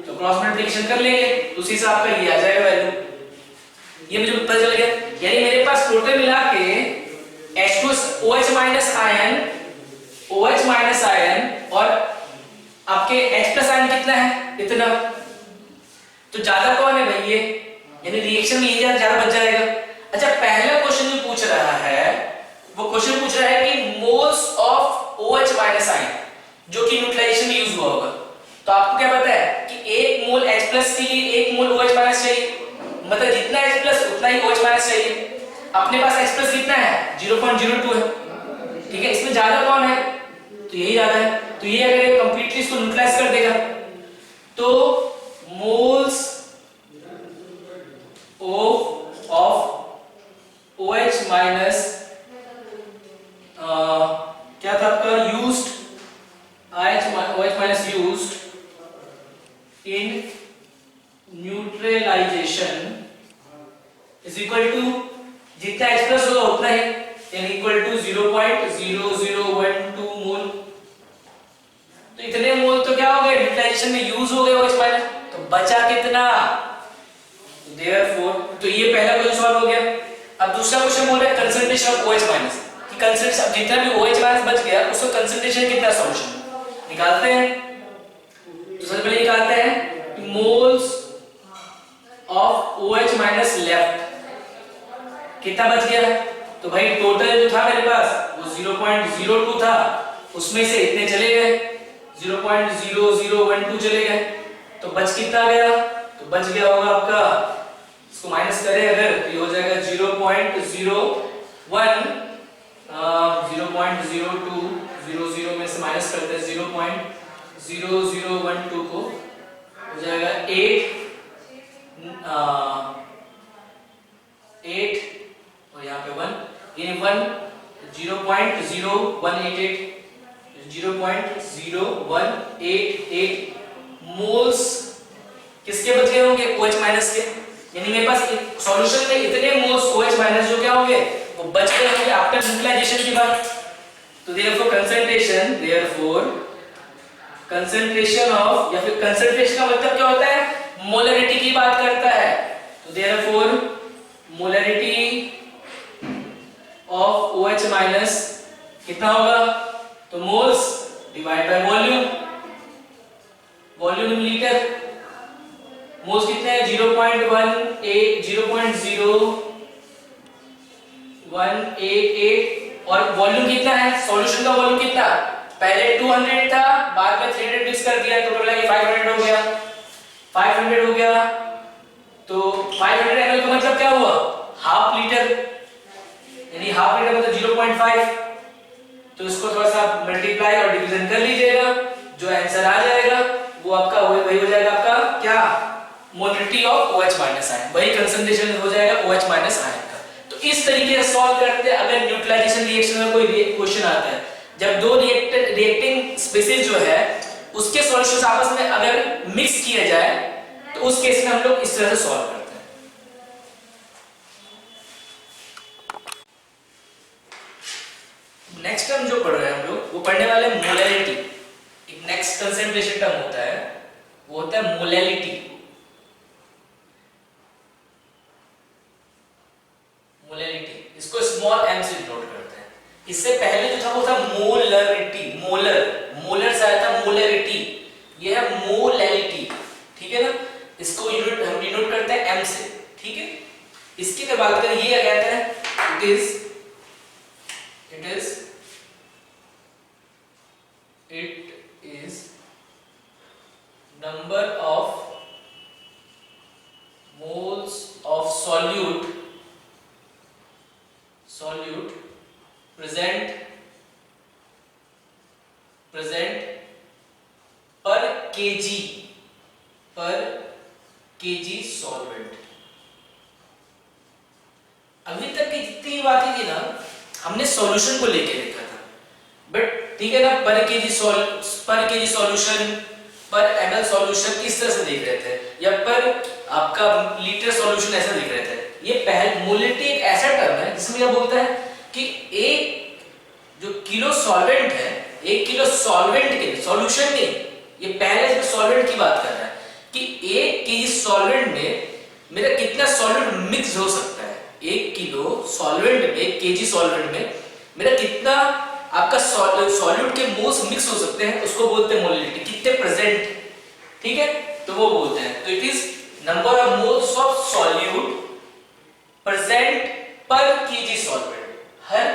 तो क्रॉस मल्टीप्लिकेशन कर लेंगे, उसी हिसाब का ये आ जाएगा वैल्यू। ये मुझे पता चल गया, यानी मेरे पास टोटल मिला के OH माइनस आयन और आपके H+ आयन कितना है, इतना। तो ज्यादा कौन है भाई ये, यानी रिएक्शन में ये ज्यादा बच जाएगा। अच्छा पहला क्वेश्चन जो पूछ रहा है कि moles of OH minus ion, जो कि न्यूट्रलाइजेशन में यूज हुआ होगा। तो आपको क्या पता है कि 1 मोल H प्लस के लिए 1 मोल OH माइनस चाहिए, मतलब जितना H प्लस उतना ही OH माइनस चाहिए। अपने पास H प्लस कितना है 0.02 है, ठीक है, इसमें ज्यादा कौन है तो यही ज्यादा है, तो ये अगर कंप्लीटली इसको न्यूट्रलाइज कर देगा तो मोल्स ऑफ OH माइनस क्या था आपका used OH minus used in neutralization is equal to जितना H प्लस होगा उतना ही, यानी इक्वल टू 0.0012 मोल। तो इतने मोल तो क्या हो गए न्यूट्रलाइजेशन में यूज हो गए OH माइनस, तो बचा कितना, देयरफॉर तो ये पहला क्वेश्चन सॉल्व हो गया। अब दूसरा क्वेश्चन बोल रहा है कंसंट्रेशन ऑफ OH माइनस, कि कंसंट्रेशन अब जितना भी OH माइनस बच गया उसका कंसंट्रेशन कितना सॉल्यूशन निकालते हैं। तो सबसे पहले निकालते हैं moles of OH minus left कितना बच गया, तो भाई टोटल जो था मेरे पास वो 0.02 था, उसमें से इतने चले गए 0.0012 चले गए, तो बच कितना गया, तो बच गया होगा आपका, इसको माइनस करें अगर तो ये हो जाएगा 0.01 0.02 00 में से माइनस करते हैं 0.0012 को हो जाएगा 8 और यहाँ पे 1 ये 1 0.0188 मोल्स किसके बच गए होंगे OH माइनस के, यानी मेरे पास सॉल्यूशन में इतने मोल्स OH माइनस जो क्या होंगे वो बच गए होंगे आफ्टर न्यूट्रलाइजेशन के बाद। तो देयरफॉर कंसंट्रेशन ऑफ, या फिर कंसंट्रेशन का मतलब क्या होता है मोलरिटी की बात करता है, तो therefore molarity of OH minus कितना होगा, तो moles divide by volume, volume in litre, moles कितने हैं 0.188 और वॉल्यूम कितना है, सॉल्यूशन का वॉल्यूम कितना, पहले 200 था बाद में 300 मिक्स कर दिया तो टोटल 500 हो गया, 500 हो गया, तो 500 ml का मतलब क्या हुआ हाफ लीटर, यानी हाफ लीटर मतलब 0.5, तो इसको थोड़ा सा मल्टीप्लाई और डिवीजन कर लीजिएगा, जो आंसर आ जाएगा वो आपका वही हो जाएगा आपका क्या molarity of OH minus ion, वही कंसंट्रेशन हो जाएगा OH माइनस आयन का। तो इस तरीके से सॉल्व करते हैं अगर न्यूट्रलाइजेशन रिएक्शन में कोई क्वेश्चन आता है, जब दो रिएक्टिंग स्पीशीज जो है उसके सॉल्यूशंस आपस में अगर मिक्स किया जाए तो उस केस में हम लोग इस तरह से सॉल्व करते हैं। नेक्स्ट टर्म जो पढ़ रहे हैं हम लोग वो पढ़ने वाले मोलैलिटी, एक नेक्स्ट कंसंट्रेशन टर्म होता है वो होता है मोलैलिटी। मोलैलिटी इसको स्मॉल m से डिनोट करते हैं। इससे पहले जो था वो था मोलरिटी, मोलर से आया था मोलरिटी, ये है मोलैलिटी, ठीक है ना, इसको यूनिट हम डिनोट करते हैं m से, ठीक है। इसकी अगर बात करें ये क्या कहते हैं, it is number of moles of solute present per kg solvent। अभी तक की जितनी बातें थी ना हमने सॉल्यूशन को लेके लिखा था, बट ठीक है ना, पर केजी सॉल्यूशन पर ml सॉल्यूशन इस तरह से देख रहे थे, या पर आपका लीटर सॉल्यूशन ऐसा देख रहे थे। ये पहले मोलरिटी एक ऐसा टर्म है जिसमें क्या बोलता है कि एक जो किलो सॉल्वेंट है, 1 किलो सॉल्वेंट के सॉल्यूशन नहीं, ये पहले इसमें सॉल्वेंट की बात कर रहा है कि 1 केजी सॉल्वेंट में मेरा कितना सॉल्वेंट मिक्स हो सकता है, 1 किलो सॉल्वेंट में 1 केजी सॉल्वेंट में मेरा कितना आपका सॉल्यूट के मोल्स मिक्स हो सकते हैं, उसको बोलते हैं मोलरिटी, कितने प्रेजेंट, ठीक है, तो वो बोलते हैं। तो it is number of moles of solute present पर केजी सॉल्वेंट, हर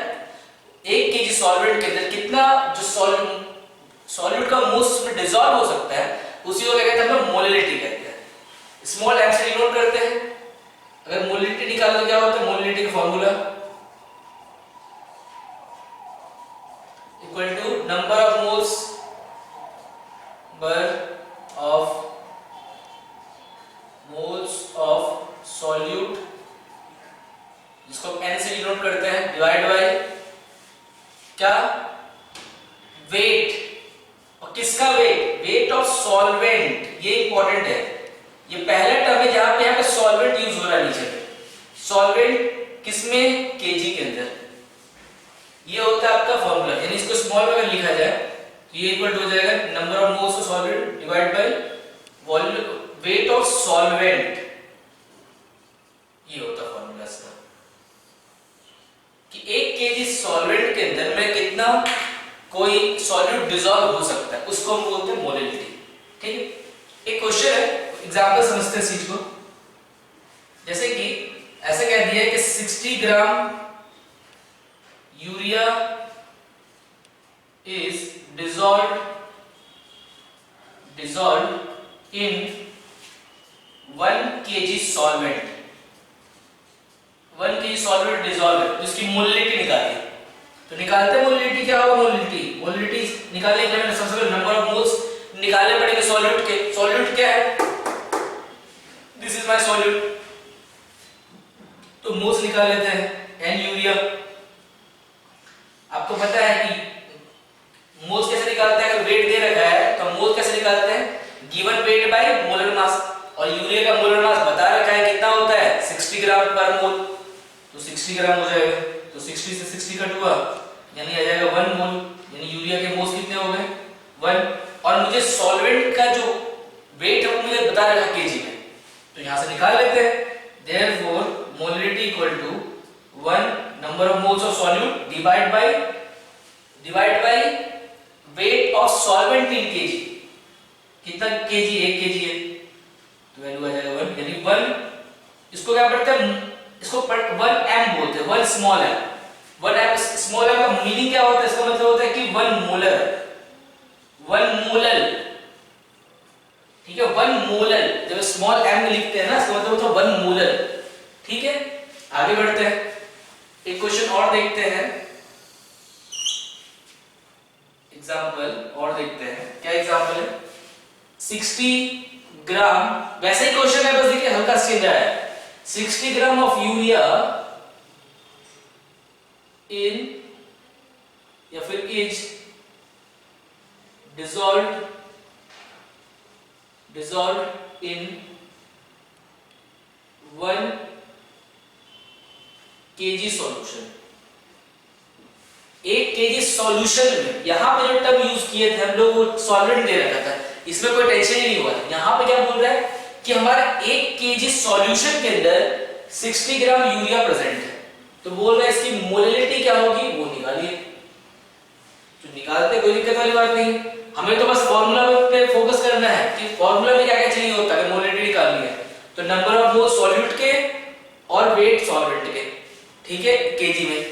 1 केजी सॉल्वेंट के अंदर कितना जो सॉल्यूट का मोस्ट में डिसॉल्व हो सकता है, उसी को क्या कहते हैं हम लोग मोलिलिटी कहते हैं। स्मॉल m से डिनोट करते हैं। अगर मोलिलिटी निकालना तो क्या होता है, मोलिलिटी का formula equal to number of moles of solute, जिसको n से डिनोट करते हैं, डिवाइड बाय क्या, वेट। और किसका वेट, वेट ऑफ सॉल्वेंट। ये इंपॉर्टेंट है, ये पहला टर्म है जहां पे यहाँ पे सॉल्वेंट यूज हो रहा है नीचे में। सॉल्वेंट किसमें, केजी के अंदर। ये होता है आपका फॉर्मूला, यानी इसको स्मॉल में अगर लिखा जाए तो ये इक्वल हो जाएगा number of moles of solvent divide by volume weight of solvent. ये होता है फॉर्मूला इसका कि 1 केजी सॉल्वेंट के अंदर में कितना कोई सॉल्यूट डिसॉल्व हो सकता है, उसको हम बोलते हैं मोलिलिटी। ठीक है, एक क्वेश्चन है, एग्जांपल समझते हैं इस चीज को। जैसे कि ऐसे कह दिया है कि 60 gram urea is dissolved in 1 kg solvent। 1 kg solvent dissolved है, जिसकी मोलिलिटी निकाली। तो निकालते हैं मोलिलिटी, क्या होगा मोलिलिटी निकालने के लिए सबसे पहले नंबर ऑफ मोल्स निकालने पड़ेंगे सॉल्यूट के। सॉल्यूट क्या है, दिस इज माय सॉल्यूट, तो मोल्स निकाल लेते हैं। n यूरिया, आपको पता है कि मोल्स कैसे निकालते हैं, अगर वेट दे रखा है तो मोल कैसे निकालते हैं, given weight by molar mass. और यूरिया का मोलर मास बता रखा है कितना होता है, 60 ग्राम पर मोल, तो 60 ग्राम हो जाएगा। तो 60 से 60 कट हुआ, यानी आ जाएगा 1 मोल, यानी यूरिया के मोल्स कितने हो गए 1। और मुझे सॉल्वेंट का जो वेट है वो मुझे बता रखा है केजी में, तो यहां से निकाल लेते हैं। Therefore molality equal to 1 number of moles of solute divide by weight of solvent in kg. कितना केजी, 1 केजी है, तो वैल्यू आ जाएगा 1, यानी 1। इसको क्या पढ़ते हैं, इसको 1 m बोलते हैं, 1 small m। 1 m small m का मीनिंग क्या होता है, इसका मतलब होता है कि 1 मोलर, 1 मोलल। ठीक है, 1 मोलल, जब स्मॉल m लिखते हैं ना, इसका मतलब होता है 1 मोलल। ठीक है, आगे बढ़ते हैं, एक क्वेश्चन और देखते हैं, एग्जाम्पल और देखते हैं। क्या एग्जाम्पल है, 60 ग्राम, वैसे ही क्वेश्चन है, बस देखिए हल्का चेंज आया है। 60 ग्राम ऑफ यूरिया इन या फिर is dissolved in 1 kg solution. 1 kg solution में, यहां पे जो टर्म यूज किए थे हम लोग, वो सॉल्वेंट दे रखा था, इसमें कोई टेंशन ही नहीं हुआ। यहां पे क्या बोल रहा है कि हमारा 1 kg सॉल्यूशन के अंदर 60 ग्राम यूरिया प्रेजेंट है, तो बोल रहा है इसकी मोलिलिटी क्या होगी, वो निकालिए। तो निकालते, कोई दिक्कत वाली बात नहीं, हमें तो बस फॉर्मूला पे फोकस करना है कि फॉर्मूला में क्या क्या चाहिए होता है, मोलिलिटी निकालनी है। तो नंबर ऑफ मोल्स सॉल्यूट के और वेट सॉल्वेंट के, ठीक है, केजी में।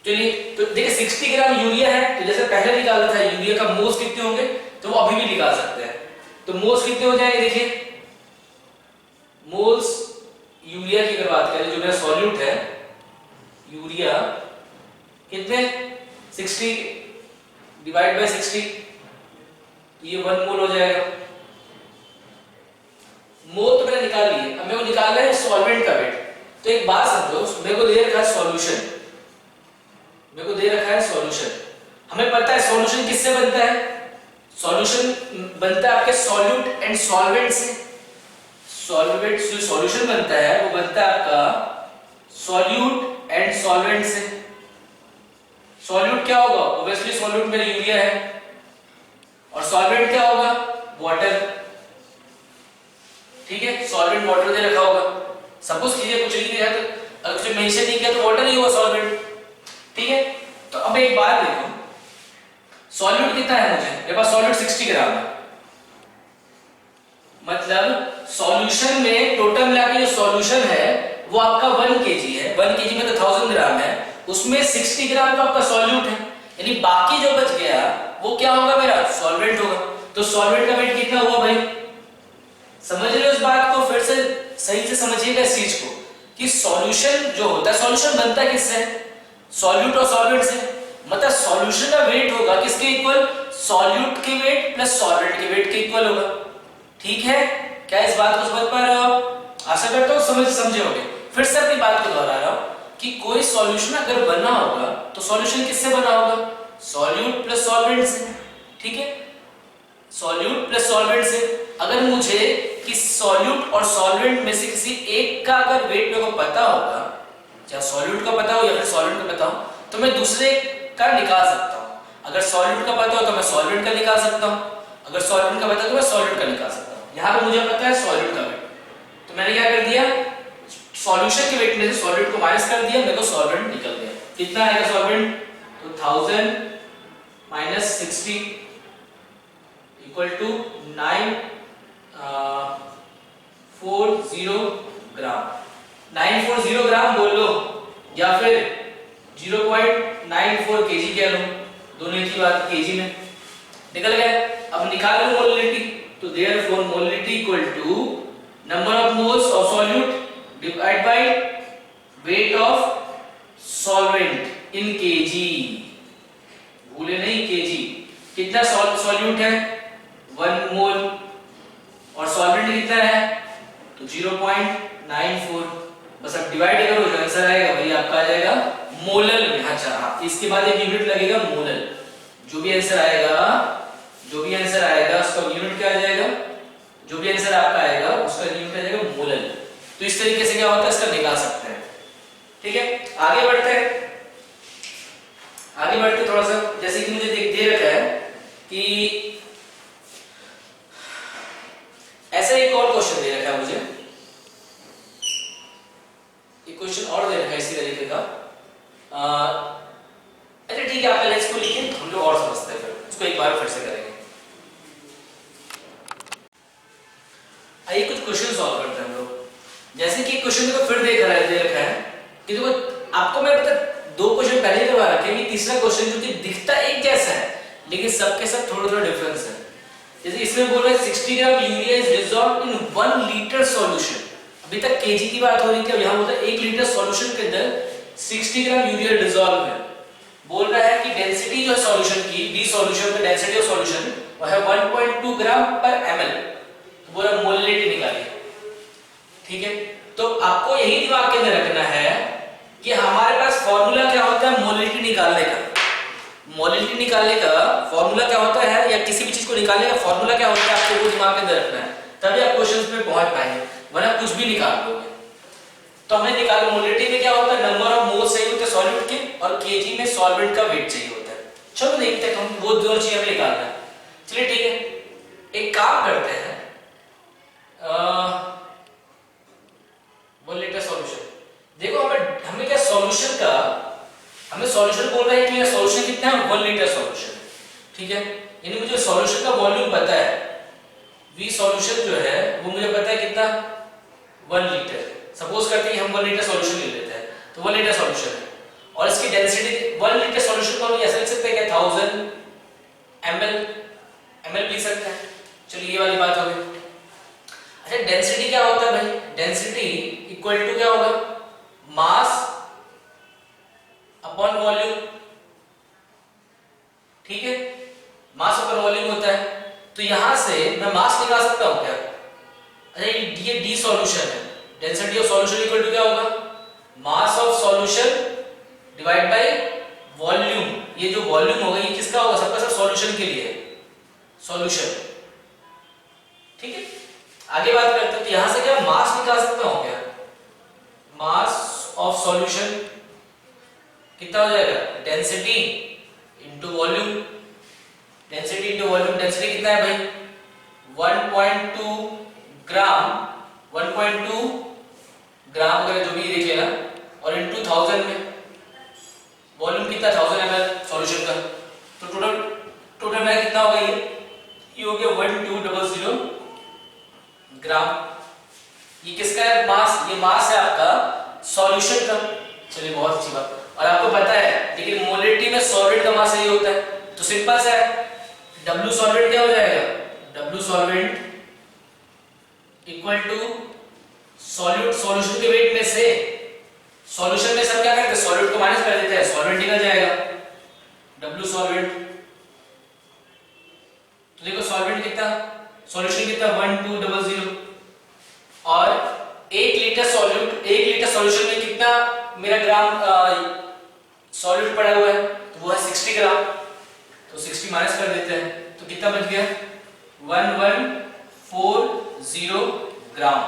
चलिए, तो देखिए 60 ग्राम यूरिया है, तो जैसे पहले निकाला था यूरिया का मोल्स कितने होंगे, तो वो अभी भी निकाल सकते हैं। तो मोल्स कितने हो जाएंगे, देखिए मोल्स यूरिया की अगर बात करें, जो मेरा सॉल्यूट है यूरिया, कितने 60 डिवाइड बाय 60, तो ये 1 मोल हो जाएगा। मोल तो मैंने निकाल लिए, अब मेरे को निकालना है सॉल्वेंट का वेट। तो एक बात समझो, मेरे को दे रखा है सॉल्यूशन, हमें पता है सॉल्यूशन किससे बनता है, सॉल्यूशन बनता है आपके सॉल्यूट एंड सॉल्वेंट से। सॉल्वेंट जो सॉल्यूशन बनता है वो बनता है आपका सॉल्यूट एंड सॉल्वेंट से। सॉल्यूट क्या होगा, ऑब्वियसली सॉल्यूट मेरा यूरिया है, और सॉल्वेंट क्या होगा, वाटर। ठीक है, सॉल्वेंट वाटर दे रखा होगा, सपोज कीजिए कुछ नहीं दिया तो, अगर कुछ मेंशन नहीं किया तो वाटर ही होगा सॉल्वेंट। ठीक है, तो अब एक बात देखो, सॉल्यूट कितना है, मेरे पास सॉल्यूट 60 ग्राम है, मतलब सॉल्यूशन में टोटल मिला के जो सॉल्यूशन है वो आपका 1 kg है। 1 kg में तो 1000 ग्राम है, उसमें 60 ग्राम तो आपका सॉल्यूट है, यानी बाकी जो बच गया वो क्या होगा मेरा, सॉल्वेंट होगा। तो सॉल्वेंट का वेट कितना हुआ भाई, समझ रहे हो इस बात को, फिर से सही से समझिएगा इस चीज को कि सॉल्यूशन जो होता है, सॉल्यूशन बनता है किससे, सॉल्यूट और सॉल्वेंट से। मतलब सॉल्यूशन का वेट होगा किसके इक्वल, सॉल्यूट के वेट प्लस सॉल्वेंट के वेट के इक्वल होगा। ठीक है, क्या इस बात को समझ पा रहे हो आप, आशा करता हूं समझे होगे। फिर से अपनी बात को दोहरा रहा हूं कि कोई सॉल्यूशन अगर बना होगा तो सॉल्यूशन किससे बना होगा, सॉल्यूट प्लस सॉल्वेंट से। ठीक है, सॉल्यूट प्लस सॉल्वेंट से। अगर मुझे कि सॉल्यूट और सॉल्वेंट में से किसी एक का अगर वेट मेरे को पता होगा, चाहे सॉल्यूट का पता हो या फिर सॉल्वेंट का पता हो, तो मैं दूसरे का निकाल सकता हूं। अगर सॉल्यूट का पता हो तो मैं सॉल्वेंट का निकाल सकता हूं, अगर सॉल्वेंट का पता हो तो मैं सॉल्यूट का निकाल सकता हूं। यहां पे मुझे पता है सॉल्यूट का वेट, तो मैंने क्या कर दिया, सॉल्यूशन के वेट में से सॉल्वेंट को माइनस कर दिया, मेरे को सॉल्वेंट निकल गया। कितना आएगा सॉल्वेंट, तो 1000 माइनस 60 इक्वल टू 940 ग्राम। 940 ग्राम बोल लो या फिर 0.94 केजी कह लो, दोनों एक ही बात, केजी में निकल गया। अब निकाल लो मोलरिटी, तो therefore molarity equal to number of moles of solute divide by weight of solvent in kg, भूले नहीं केजी। कितना सॉल्यूट है, 1 मोल, और सॉल्वेंट कितना है, तो 0.94। बस अब डिवाइड करो जो आंसर आएगा वही आपका आ जाएगा मोलल में। अच्छा हाँ, इसके बाद एक यूनिट लगेगा मोलल। जो भी आंसर आएगा उसका यूनिट क्या आ जाएगा, जो भी आंसर आपका आएगा उसका यूनिट आ जाएगा मोलल। तो इस तरीके से क्या होता है, इसका निकाल सकते हैं। ठीक है, आगे बढ़ते हैं। थोड़ा सा, जैसे कि मुझे दे रखा है कि ऐसा एक और क्वेश्चन दे रखा है मुझे, एक क्वेश्चन और दे रखा है इसी तरीके का। अच्छा ठीक है, आप पहले इसको लिखिए, हम लोग और समझते हैं, फिर इसको एक बार फिर से करेंगे। आइए कुछ क्वेश्चन सॉल्व करते हैं हम लोग। जैसे कि क्वेश्चन को फिर दे रखा है कि देखो, आपको मैं पता 2 क्वेश्चन पहले करवा रखे हैं, तीसरा क्वेश्चन जो कि दिखता एक जैसा है लेकिन सबके सब थोड़ा डिफरेंस है। जैसे इसमें बोल रहा है 60 gram urea is dissolved in 1 litre solution. अभी तक केजी की बात हो रही थी, अब यहां बोलता है 1 लीटर सॉल्यूशन के अंदर 60 ग्राम यूरिया डिसॉल्व है। बोल रहा है कि डेंसिटी जो सॉल्यूशन की, डी सॉल्यूशन का डेंसिटी ऑफ सॉल्यूशन वो है 1.2 ग्राम पर ml। तो बोला मोलरिटी निकालिए। ठीक है, तो आपको यही दिमाग के अंदर रखना है कि हमारे पास फार्मूला क्या होता है मोलरिटी निकालने का। मोलरिटी निकालने का फार्मूला क्या होता है, या किसी भी चीज को निकालने का फार्मूला क्या होता है, आपको वो दिमाग के अंदर रखना है, तभी आप क्वेश्चंस पे पहुंच पाएंगे, वरना कुछ भी निकाल दोगे। तो हमने निकाला मोलरिटी में क्या होता है, नंबर ऑफ मोल्स चाहिए होते हैं सॉल्यूट के, और केजी में सॉल्वेंट का वेट चाहिए होता है। चलो देखते हैं, हम वो दोनों चीजें हमें निकालना है। चलिए ठीक है, एक काम करते हैं, 1 लीटर सॉल्यूशन। देखो हमें क्या सॉल्यूशन का, हमें सॉल्यूशन बोल रहा है कि ये सॉल्यूशन कितना है, 1 लीटर सॉल्यूशन। ठीक है, यानी मुझे सॉल्यूशन का वॉल्यूम पता है, V सॉल्यूशन जो है वो मुझे पता है कितना, 1 लीटर। सपोज करते हैं कि हम 1 लीटर सॉल्यूशन ले लेते हैं, तो 1 लीटर सॉल्यूशन है, और इसकी डेंसिटी 1 लीटर सॉल्यूशन को हम ऐसे लिख सकते हैं क्या, 1000 ml लिख सकते हैं। चलिए ये वाली बात हो गई। अच्छा डेंसिटी क्या होता है भाई, डेंसिटी इक्वल टू क्या होगा, मास अपॉन वॉल्यूम। ठीक है, मास अपॉन वॉल्यूम होता है, तो यहां से मैं मास निकाल सकता हूं क्या। अच्छा ये डी सॉल्यूशन है, density of solution equal to क्या होगा, mass of solution divide by volume. ये जो वॉल्यूम होगा ये किसका होगा, सबका सब सॉल्यूशन के लिए है, सॉल्यूशन। ठीक है, आगे बात करते हैं, तो यहां से क्या मास निकाल सकता हूं क्या, मास ऑफ सॉल्यूशन कितना हो जाएगा, density into volume. Density into volume, density कितना है भाई, 1.2 ग्राम, 1.2 ग्राम वगैरह जो भी देख लेना, और इनटू 1000 में वॉल्यूम कितना, 1000 ml सॉल्यूशन का। तो टोटल में कितना होगा, ये हो गया 1200 ग्राम। ये किसका है, मास, ये मास है आपका सॉल्यूशन का। चलिए बहुत अच्छी बात। और आपको पता है लेकिन मोलिटी में सॉल्वेंट का मास यही होता है, तो सिंपल सा है, W सॉल्वेंट क्या हो जाएगा, W solvent equal to solute, solution के वेट में से, सॉल्यूशन में सब क्या करते हैं, सॉल्यूट को माइनस कर देते हैं, सॉल्वेंट निकल जाएगा, W सॉल्वेंट। तो देखो सॉल्वेंट कितना, सॉल्यूशन कितना 1200, और 1 लीटर सॉल्यूट, 1 लीटर सॉल्यूशन में कितना मेरा ग्राम सॉल्यूट पड़ा हुआ है, तो वो है 60 ग्राम, तो 60 माइनस कर देते हैं, तो कितना बच गया 1140 ग्राम,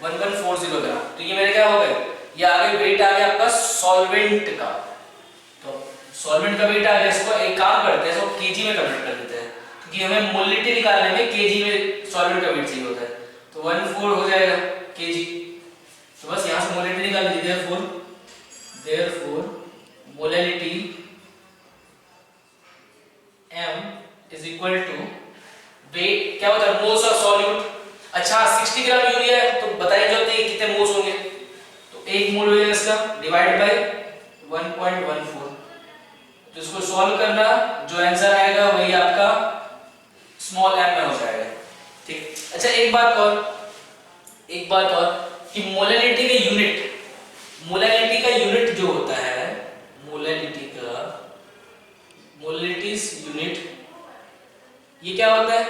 1140 ग्राम। तो ये मेरे क्या हो गए, ये आगे वेट आ गया आपका सॉल्वेंट का, तो सॉल्वेंट का वेट आ गया, इसको एक काम करते हैं, इसको केजी में कन्वर्ट कर देते हैं, क्योंकि हमें मोलिटी निकालने में केजी में सॉल्वेंट का वेट चाहिए होता है, तो 14 हो जाएगा केजी। तो बस यहां से मोलिटी निकाल लीजिए, therefore molality m is equal to weight क्या होता है, मोल्स ऑफ सॉल्यूट। अच्छा 60 ग्राम यूरिया है, तो बताइए जो होते हैं कितने मोल्स होंगे, तो 1 मोल हो जाएगा इसका डिवाइड बाय 1.14, तो इसको सॉल्व करना, जो आंसर आएगा वही आपका स्मॉल m में हो जाएगा, ठीक। अच्छा एक बात और कि मोलैलिटी का यूनिट, मोलैलिटी का यूनिट जो होता है, मोलैलिटीज यूनिट, ये क्या होता है,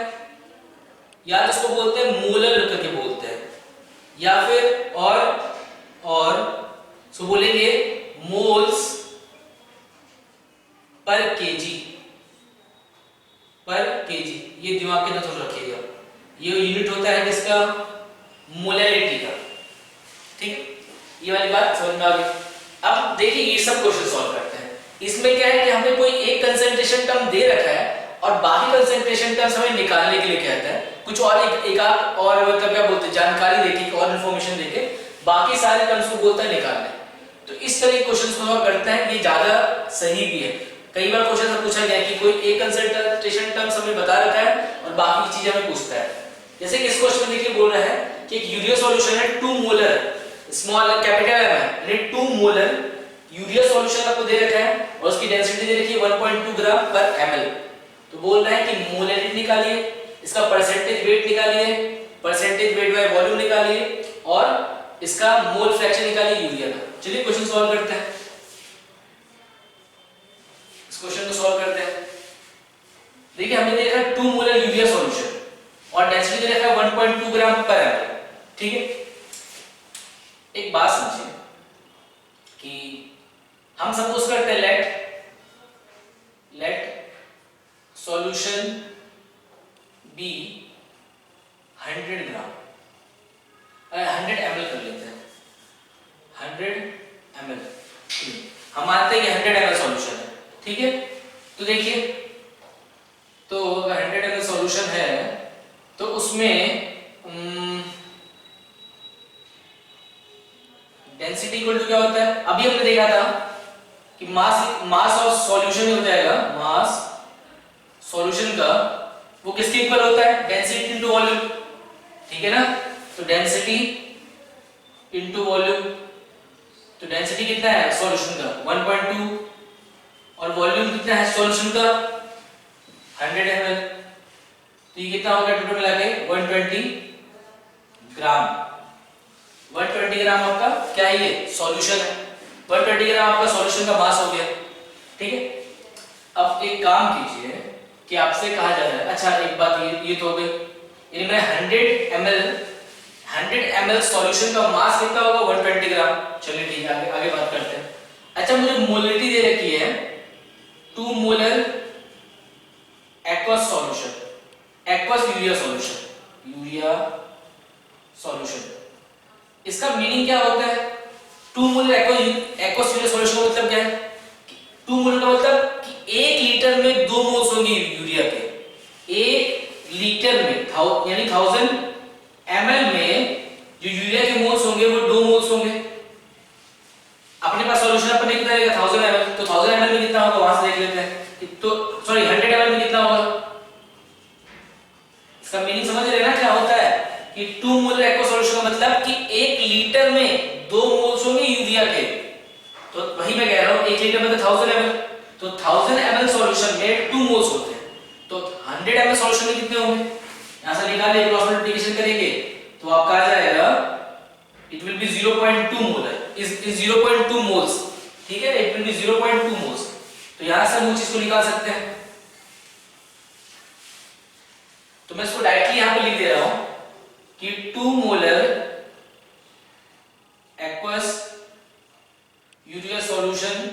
या तो इसको बोलते हैं मोलर करके बोलते हैं, या फिर और सो बोलेंगे मोल्स पर केजी, ये दिमाग के अंदर थोड़ा रखिएगा, ये यूनिट होता है किसका, मोलैलिटी का, ठीक। ये वाली बात समझ में आ गई। अब देखिए ये सब क्वेश्चन सॉल्व करते हैं, इसमें क्या है कि हमें कोई एक कंसंट्रेशन टर्म दे रखा है और बाकी कंसंट्रेशन टर्म्स हमें निकालने के लिए कहता है, कुछ और एक और मतलब क्या बोलते हैं, जानकारी देके और इंफॉर्मेशन देके बाकी सारे टर्म्स को बोलता है निकालने। तो इस तरह के क्वेश्चन सॉल्व करते हैं, ये ज्यादा सही भी है। कई बार क्वेश्चन से पूछा गया कि कोई एक कंसंट्रेशन टर्म्स हमें बता रखा है और बाकी चीजें हमें पूछता है, जैसे कि इस क्वेश्चन में देखिए बोल रहा है कि एक यूरिया सॉल्यूशन है 2 मोलर, स्मॉल कैपिटल m है, यानी 2 मोलर यूरिया सॉल्यूशन आपको दे रखा है और उसकी डेंसिटी दे रखी है 1.2 ग्राम पर ml। तो बोल रहा है कि मोलैलिटी निकालिए, इसका परसेंटेज वेट निकालिए, परसेंटेज वेट बाय वॉल्यूम निकालिए, और इसका मोल फ्रैक्शन निकालिए यूरिया का। चलिए क्वेश्चन सॉल्व करते हैं, इस क्वेश्चन को सॉल्व करते हैं। देखिए हमें दे रखा है 2 मोलर यूरिया सॉल्यूशन और डेंसिटी दे रखा है 1.2 ग्राम पर ml, ठीक है। एक बात समझिए कि हम सपोज करते हैं लेट सॉल्यूशन बी 100 ग्राम, 100 ml कर लेते हैं, 100 ml, हम मानते हैं कि 100 ml सॉल्यूशन है, ठीक है। तो देखिए, तो अगर 100 ml सॉल्यूशन है तो उसमें डेंसिटी इक्वल टू क्या होता है, अभी हमने देखा था कि मास ऑफ सॉल्यूशन हो जाएगा, मास सॉल्यूशन का वो किसके इक्वल होता है, डेंसिटी इनटू वॉल्यूम, ठीक है ना। तो डेंसिटी इनटू वॉल्यूम, तो डेंसिटी कितना है सॉल्यूशन का 1.2 और वॉल्यूम कितना है सॉल्यूशन का 100 ml, तो ये कितना होगा टोटल मिला के 120 ग्राम। 120 ग्राम आपका क्या है, ये सॉल्यूशन है, 120 ग्राम आपका सॉल्यूशन का मास हो गया, ठीक है। अब एक काम कीजिए कि आपसे कहा जा रहा है, अच्छा एक बात ये तो हो गई, इनमें 100 ml सॉल्यूशन का मास कितना होगा 120 ग्राम। चलिए ठीक है, आगे बात करते हैं। अच्छा मुझे मोलैलिटी दे रखी है 2 molar aqueous solution, aqueous urea solution, इसका मीनिंग क्या होता है, 2 मोलर एक्वस यूरिया सॉल्यूशन का मतलब क्या है, 2 मोलर का मतलब कि 1 लीटर में 2 मोल्स होंगे यूरिया के, 1 लीटर में यानी 1000 ml में जो यूरिया के मोल्स होंगे वो 2 मोल्स होंगे। अपने पास सॉल्यूशन अपने कितना रहेगा 1000 ml, तो 1000 ml में कितना होगा वहां से देख लेते हैं, तो सॉरी 100 ml में कितना होगा। इसका मीनिंग समझ रहे हैं ना क्या होता है कि 2 मोलर एक्वा सॉल्यूशन का मतलब कि 1 लीटर में 2 मोल्स होंगे यूरिया के, तो वही मैं कह रहा हूँ 1 लीटर में तो 1000 ml, तो 1000 ml सॉल्यूशन में 2 मोल्स होते हैं, तो 100 ml सॉल्यूशन में कितने होंगे, यहाँ से निकाल क्रॉस मल्टीप्लिकेशन करेंगे तो आपका आ जाएगा इट विल बी 0.2 मोल है, इज 0.2 मोल्स, ठीक है, इट विल बी 0.2 मोल्स। तो यहां से हम उस चीज को निकाल सकते हैं, तो मैं इसको डायरेक्टली यहां पे लिख दे रहा हूं कि 2 molar aqueous urea solution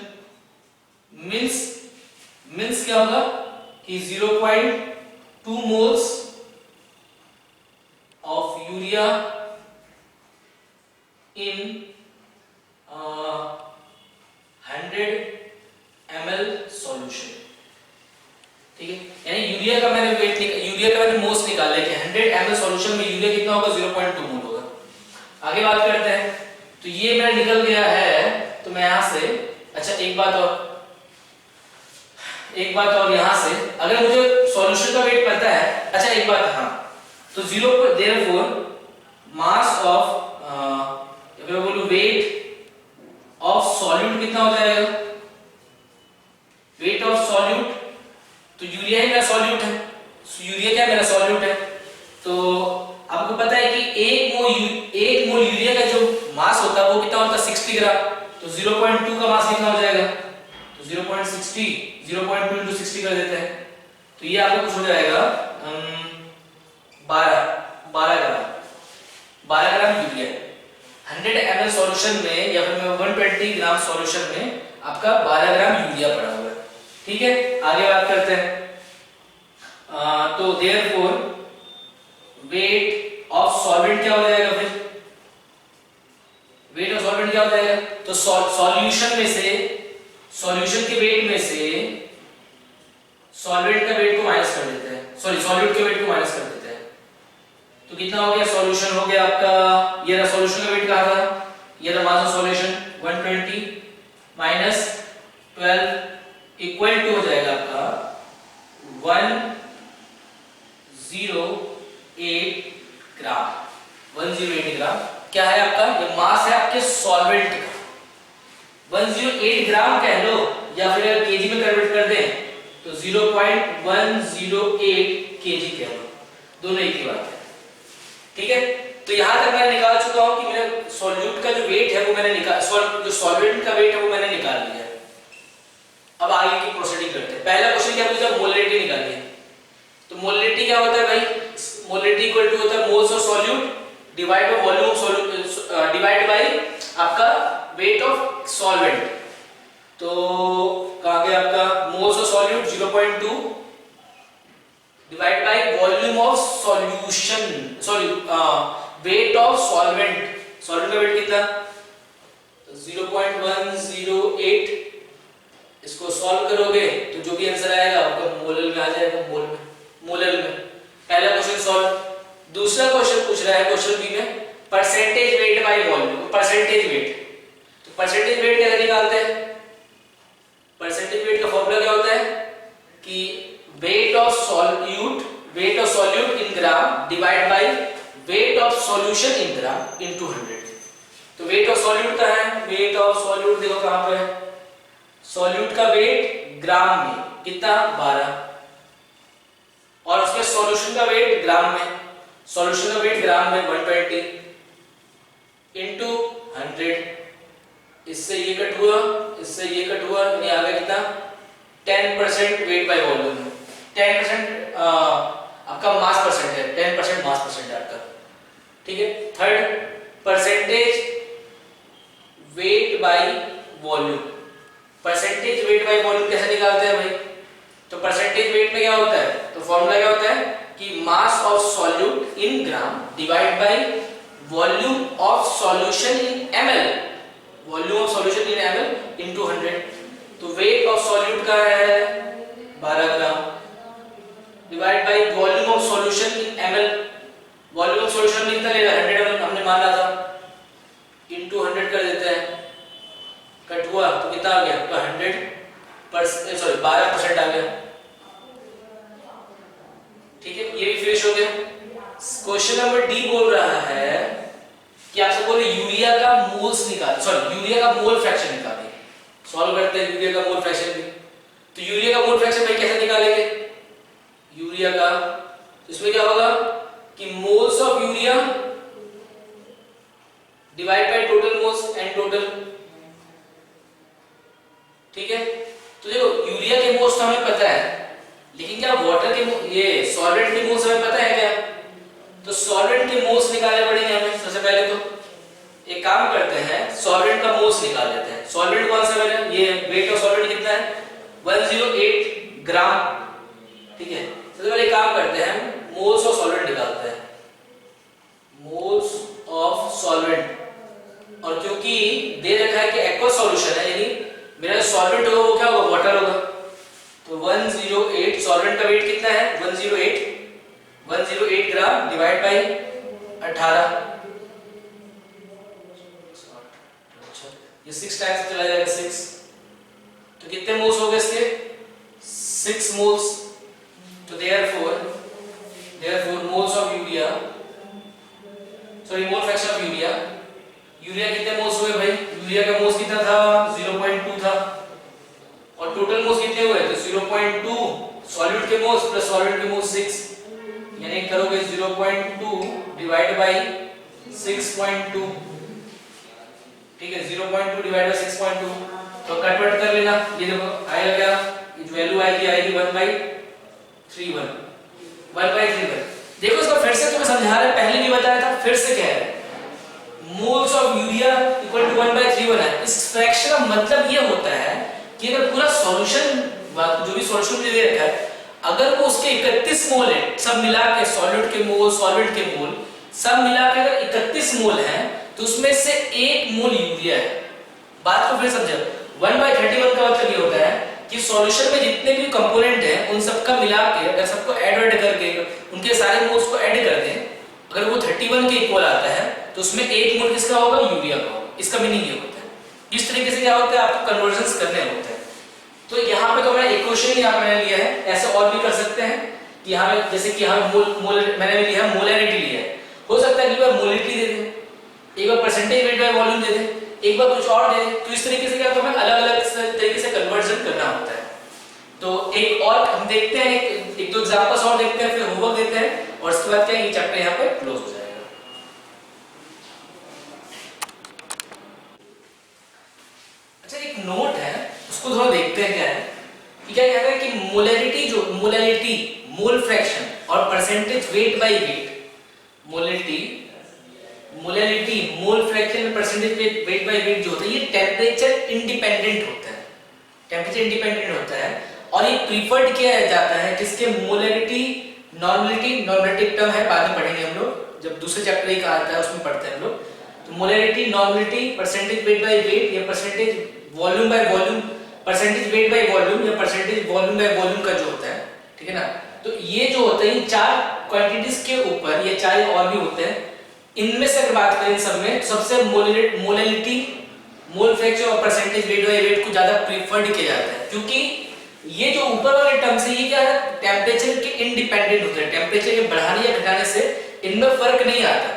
means क्या होगा कि 0.2 moles of urea in 100 ml solution, ठीक है, यानी यूरिया का मैंने यूरिया का मैंने मोल्स निकाला है कि 100 ml सॉल्यूशन में यूरिया कितना होगा, 0.2 मोल होगा। आगे बात करते हैं, तो ये मेरा निकल गया है, तो मैं यहां से, अच्छा एक बात और यहां से अगर मुझे सॉल्यूशन का वेट पता है, अच्छा एक बात, हाँ, तो 0 देयरफॉर मास ऑफ अगर मैं बोलूं वेट ऑफ सॉल्यूट कितना हो जाएगा, वेट ऑफ सॉल्यूट, तो यूरिया ही मेरा सॉल्यूट है, यूरिया क्या मेरा सॉल्यूट है, तो आपको पता है कि 1 मोल यूरिया का जो मास होता है वो कितना होता है, 60 ग्राम, तो 0.2 का मास कितना हो जाएगा, तो 0.2 into 60 कर देते हैं, तो ये आपको कुछ हो जाएगा 12 ग्राम यूरिया 100 ml सॉल्यूशन में, या फिर 120 ग्राम सॉल्यूशन में आपका 12 ग्राम यूरिया पड़ा हुआ है, ठीक है। आगे बात करते हैं, तो देयरफॉर वेट ऑफ सॉल्वेंट क्या हो जाएगा, फिर वेट ऑफ सॉल्वेंट क्या हो जाएगा, तो सॉल्यूशन में से, सॉल्यूशन के वेट में से सॉल्वेंट का वेट को माइनस कर देते हैं, सॉरी सॉल्यूट के वेट को माइनस कर देते हैं, तो कितना हो गया, सॉल्यूशन हो गया आपका, ये रहा सॉल्यूशन का वेट कहा था, ये रहा mass of solution 120 minus 12 equal to हो जाएगा आपका 108 ग्राम, 108 ग्राम क्या है आपका, ये मास है आपके सॉल्वेंट का, 108 ग्राम कह लो या फिर अगर केजी में कन्वर्ट कर दें तो 0.108 केजी कह लो, दोनों एक ही बात है, ठीक है। तो यहां तक मैंने निकाल चुका हूं कि मेरे सॉल्यूट का जो वेट है वो मैंने निकाल, जो सॉल्वेंट का वेट है वो मैंने निकाल लिया है। अब आगे की प्रोसीडिंग करते हैं। पहला क्वेश्चन क्या पूछा, मोलरिटी निकालिए, तो मोलरिटी क्या होता है भाई, मोलरिटी इक्वल टू होता है moles of solute divide by volume of solute divide bye आपका वेट ऑफ सॉल्वेंट, तो कहां गया आपका moles of solute 0.2 divide by volume of solution, sorry wait of solvent, solvent का वेट कितना, 0.108, इसको सॉल्व करोगे तो जो भी आंसर आएगा आपका मोलर में आ जाएगा, मोलर में। पहला क्वेश्चन सॉल्व। दूसरा क्वेश्चन पूछ रहा है क्वेश्चन बी में percentage weight by volume, percentage wait, तो परसेंटेज वेट कैसे निकालते हैं, परसेंटेज वेट का फॉर्मूला क्या होता है कि wait of solute in gram divide by weight of solution in gram into 100। तो वेट ऑफ सॉल्यूट का है, वेट ऑफ सॉल्यूट देखो कहां पे है, सॉल्यूट का वेट ग्राम में कितना 12, और उसके सॉल्यूशन का वेट ग्राम में, सॉल्यूशन का वेट ग्राम में 120 इनटू 100, इससे ये कट हुआ, इससे ये कट हुआ, यानी आ गया कितना 10% वेट बाय वॉल्यूम, 10% आपका मास परसेंट है, 10% मास परसेंट है आपका, ठीक है। Third percentage weight by volume, percentage weight by volume कैसे निकालते हैं भाई, तो परसेंटेज वेट में क्या होता है, तो फॉर्मूला क्या होता है कि mass of solute in gram divide by volume of solution in ml, volume of solution in ml into 100। तो वेट ऑफ सॉल्यूट का है 12 gram divide by volume of solution in ml, volume of solution में कितना लेगा 100 ml हमने माना था, into 100 कर देते हैं, कट हुआ तो कितना आ गया आपका 12% आ गया, ठीक है। ये भी फिनिश हो गया। क्वेश्चन नंबर डी बोल रहा है कि आपसे बोले यूरिया का मोल्स निकाल, सॉरी यूरिया का मोल फ्रैक्शन निकालिए, सॉल्व करते हैं यूरिया का मोल फ्रैक्शन भी। तो यूरिया का मोल फ्रैक्शन भाई कैसे निकालेंगे यूरिया का, तो इसमें क्या होगा कि moles of urea divide by total moles and total. ठीक है, तो देखो यूरिया के मोल्स तो हमें पता है, लेकिन क्या वाटर के ये सॉल्वेंट के मोल्स हमें पता है क्या? तो सॉल्वेंट के मोल्स निकालने पड़ेंगे हमें। सबसे पहले तो एक काम करते हैं, सॉल्वेंट का मोल्स निकाल लेते हैं। सॉल्वेंट कौन सा है? ये वेट ऑफ सॉल्वेंट कितना है? 108 ग्राम। ठीक है, सबसे पहले काम करते हैं, मोल्स ऑफ सॉल्वेंट निकालते हैं, मोल्स ऑफ सॉल्वेंट। और क्योंकि दे रखा है कि एक्वा सॉल्यूशन है, यानी मेरा सॉल्वेंट होगा वो क्या होगा? वाटर होगा। तो 108 सॉल्वेंट का वेट कितना है? 108 ग्राम डिवाइड बाय 18। ये 6 टाइम्स चला जाएगा 6, तो कितने मोल्स हो गए इसके? 6 मोल्स। तो therefore moles of urea, sorry mole fraction of urea, urea कितने मोल्स हुए भाई? यूरिया का मोल्स कितना था? 0.2 था। और टोटल मोल्स कितने हुए? तो 0.2 सॉल्यूट के मोल्स प्लस सॉल्वेंट के मोल्स 6, यानी करोगे 0.2 डिवाइड बाय 6.2। ठीक है, 0.2 डिवाइड बाय 6.2, तो कन्वर्ट कर लेना। ये देखो आएगा क्या? ये वैल्यू आएगी 1/31। 1/31। देखो इसको फिर से तुम्हें समझा रहा है, पहले भी बताया था, फिर से कह रहा है, moles of urea equal to 1/31 है। इस फ्रैक्शन का मतलब ये होता है कि अगर पूरा सॉल्यूशन, जो भी सॉल्यूशन दे रखा है, अगर वो उसके 31 मोल है, सब मिला के सॉल्यूट के मोल, सॉल्वेंट के मोल सब मिला के अगर 31 मोल है, तो उसमें से 1 मोल यूरिया है। बात को फिर समझो, 1/31 का मतलब ये होता है कि सॉल्यूशन में जितने भी कंपोनेंट हैं उन सबका मिला के अगर सबको ऐड करके उनके सारे मोल्स को ऐड कर दें, अगर वो 31 के इक्वल आता है, तो उसमें 1 मोल किसका होगा? यूरिया का होगा। इसका मीनिंग ये होता है। इस तरीके से क्या होता है, आपको कन्वर्जन्स करने होते हैं। तो यहाँ पे तो मैंने इक्वेशन यहाँ मैंने लिया है, ऐसे और भी कर सकते हैं कि यहाँ पे जैसे कि यहाँ मोल मैंने लिया है, मोलैरिटी लिया है। हो सकता है कि बार मोलैरिटी दे दें, एक बार परसेंटेज वेट बाय वॉल्यूम दे दें, एक बार कुछ और दे दें। तो इस तरीके से क्या तो हमें अलग-अलग तरीके से कन्वर्जन करना होता है। तो एक और हम देखते हैं, एक दो एग्जांपल्स और देखते हैं, फिर होमवर्क देते हैं, और उसके बाद क्या ये चैप्टर यहाँ पे क्लोज हो जाएगा। अच्छा, एक नोट है, उसको थोड़ा देखते हैं क्या है कि क्या कहता है कि मोलैरिटी, जो मोलैरिटी मोल फ्रैक्शन और percentage weight by wait, molarity mole fraction और परसेंटेज वेट बाय वेट जो होता है, ये टेम्परेचर इंडिपेंडेंट होता है। टेम्परेचर इंडिपेंडेंट होता है, और ये प्रीफर्ड किया जाता है किसके? मोलैरिटी नॉर्मेटिव टर्म है, बाद में पढ़ेंगे हम लोग, जब दूसरे चैप्टर का आता है उसमें पढ़ते हैं हम लोग। तो molarity, normality, percentage weight by weight, या percentage volume by volume, percentage weight by volume, या परसेंटेज वॉल्यूम बाय वॉल्यूम का जो होता है, ठीक है ना। तो ये जो होता है, इन 4 क्वांटिटीज के ऊपर, ये 4 और भी होते हैं, इनमें से अगर बात करें, इन सब में सबसे मोलैरिटी, मोल फ्रैक्शन और परसेंटेज वेट बाय वेट को ज्यादा प्रीफर्ड किया जाता है, क्योंकि ये जो ऊपर वाले टर्म्स है, ये क्या है? टेम्परेचर के इंडिपेंडेंट होते हैं। टेम्परेचर के बढ़ाने या घटाने से इनमें फर्क नहीं आता,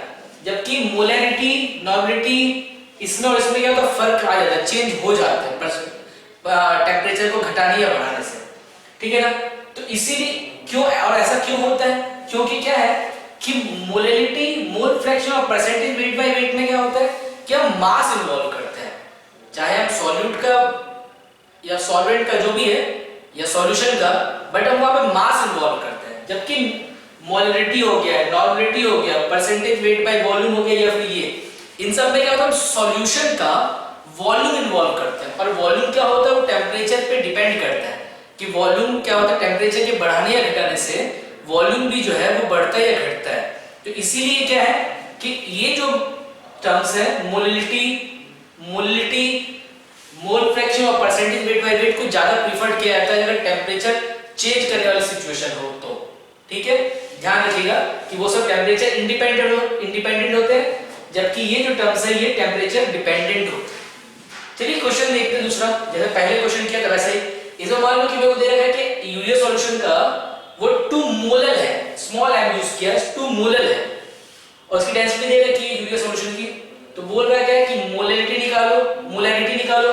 जबकि मोलैरिटी, नॉर्मेलिटी, इसमें और इसमें क्या होता है? फर्क आ जाता है, चेंज हो जाता है टेम्परेचर को घटाने या बढ़ाने से, ठीक है ना। तो इसीलिए क्यों, और ऐसा क्यों होता है? क्योंकि क्या है कि मोलैरिटी, मोल फ्रैक्शन और परसेंटेज वेट बाय वेट में क्या होता है कि हम मास इन्वॉल्व करते हैं, चाहे हम सॉल्यूट का या सॉल्वेंट का जो भी है, या सॉल्यूशन का, बट हम वहां पे मास इन्वॉल्व करते हैं। जबकि मोलैरिटी हो गया, नॉर्मेलिटी हो गया, परसेंटेज वेट बाय वॉल्यूम हो गया, या फिर ये, इन सब में क्या होता है? हम सॉल्यूशन का वॉल्यूम इन्वॉल्व करते हैं। और वॉल्यूम क्या होता है? वो टेम्परेचर पे डिपेंड करता है कि वॉल्यूम क्या होता है, टेम्परेचर के बढ़ाने या घटाने से वॉल्यूम भी जो है वो बढ़ता है या घटता है। तो इसीलिए क्या है कि ये जो टर्म्स है, मोलैरिटी, मोल फ्रैक्शन और परसेंटेज वेट बाय वेट को ज्यादा प्रीफर्ड किया जाता है अगर टेम्परेचर चेंज करने वाली सिचुएशन हो तो, ठीक है। ध्यान रखिएगा कि वो सब टेम्परेचर इंडिपेंडेंट होते हैं, जबकि ये जो टर्म्स है ये टेम्परेचर डिपेंडेंट होते हैं। चलिए क्वेश्चन देखते हैं दूसरा। जैसे पहले क्वेश्चन किया था वैसे ही इसमें मान लो कि मेरे को दे रखा है कि यूरिया सॉल्यूशन का वो 2 मोलर है, स्मॉल m यूज किया, 2 मोलर है, और उसकी डेंसिटी दे रखी है यूरिया सॉल्यूशन की। तो बोल रहा है क्या कि मोलैरिटी निकालो,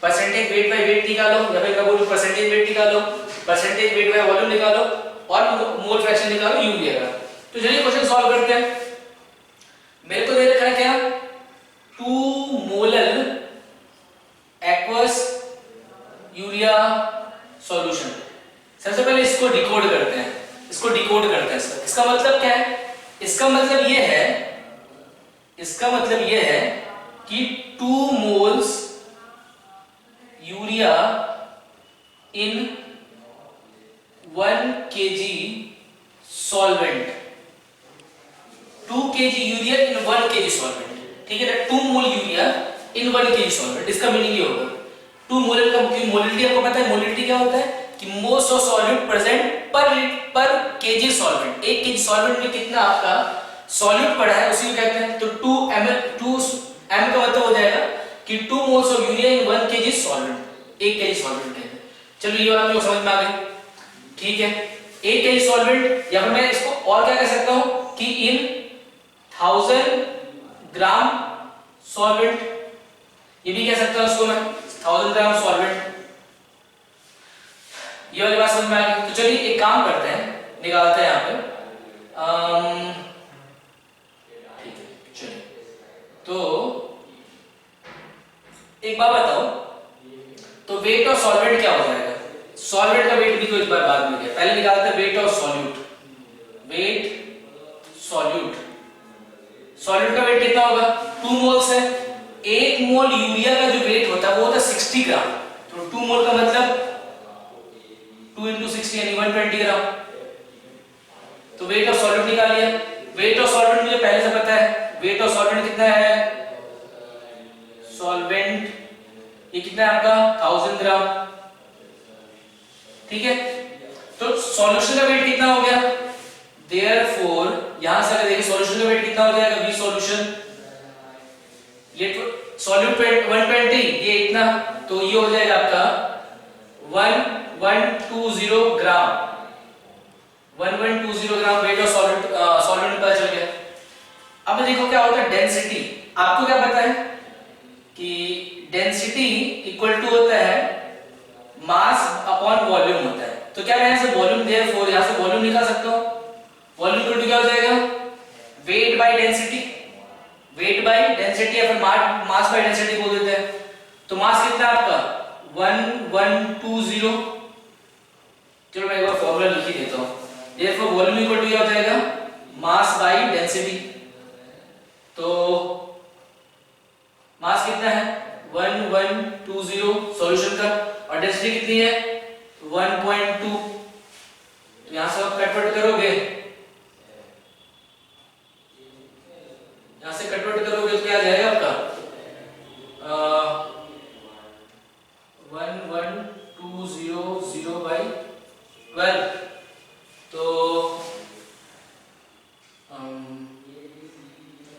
परसेंटेज वेट बाय वेट निकालो, या फिर मैं बोलूं परसेंटेज वेट निकालो, परसेंटेज वेट बाय वॉल्यूम निकालो और मोल फ्रैक्शन निकालो यूरिया का। तो चलिए क्वेश्चन सॉल्व करते हैं। मेरे को दे रखा है क्या 2 मोलर एक्वस यूरिया सॉल्यूशन। सबसे पहले इसको डिकोड करते हैं, इसका मतलब क्या है? इसका मतलब ये है कि 2 moles urea in 1 kg solvent, 2 kg urea in 1 kg solvent, ठीक है ना? 2 मोल यूरिया इन 1 kg सॉल्वेंट, इसका मीनिंग ये होगा 2 मोलर का, मोलिटी आपको पता है मोलिटी क्या होता है कि मोल्स ऑफ सॉल्यूट प्रेजेंट पर केजी सॉल्वेंट। 1 kg सॉल्वेंट में कितना आपका सॉल्यूट पड़ा है उसी को कहते हैं। तो 2 ml का मतलब हो जाएगा कि 2 moles of urea in 1 kg solvent, 1 kg solvent कहते हैं। चलो ये वाला मेरे को समझ में आ गई, ठीक है? 1 kg सॉल्वेंट, या फिर मैं इसको और क्या कह सकता हूं कि इन 1000 ग्राम सॉल्वेंट, ये भी कह सकता हूं इसको मैं 1000 ग्राम सॉल्वेंट। ये वाली बात समझ में आ गई। तो चलिए एक काम करते हैं, निकालते हैं यहां पे। ठीक है, चलिए तो एक बात बताओ, तो वेट ऑफ सॉल्वेंट क्या हो जाएगा? सॉल्वेंट का वेट भी तो एक बार बाद में, पहले निकालते हैं वेट ऑफ सॉल्यूट। सॉल्यूट का वेट कितना होगा? 2 मोल्स है। 1 मोल यूरिया का जो वेट होता है वो होता है 60 ग्राम। तो 2 मोल का मतलब 2 × 60 यानी 120 ग्राम। तो वेट ऑफ सॉल्वेंट निकाल लिया। वेट ऑफ सॉल्वेंट मुझे पहले से पता है, वेट ऑफ सॉल्वेंट कितना है? सॉल्वेंट ये कितना है आपका 1000 ग्राम, ठीक है? तो सॉल्यूशन का वेट कितना हो गया? देयरफॉर यहां से अगर देखिए सॉल्यूशन का वेट कितना हो जाएगा? वी सॉल्यूशन, ये सॉल्यूट 120, ये इतना, तो ये हो जाएगा आपका 1120 ग्राम, 1120 ग्राम वेट ऑफ सॉल्वेंट पता चल गया। अब देखो क्या होता है डेंसिटी। आपको क्या पता है कि डेंसिटी इक्वल टू होता है मास अपॉन वॉल्यूम होता है। तो क्या मैं यहां से वॉल्यूम, देयरफॉर यहां से वॉल्यूम निकाल सकता हूं। वॉल्यूम इक्वल टू क्या हो जाएगा? वेट बाय डेंसिटी, या फिर मास बाय डेंसिटी बोल देते हैं। तो मास कितना आपका 1120। चलो मैं एक बार फॉर्मूला लिख ही देता हूं। देयरफॉर वॉल्यूम इक्वल टू क्या हो जाएगा? Mass by density. तो मास कितना है 1120 सॉल्यूशन का, और डेंसिटी कितनी है 1.2। तो यहां से आप कटवट करोगे, यहां से कटवट करोगे तो क्या आ जाएगा आपका 1120/12। तो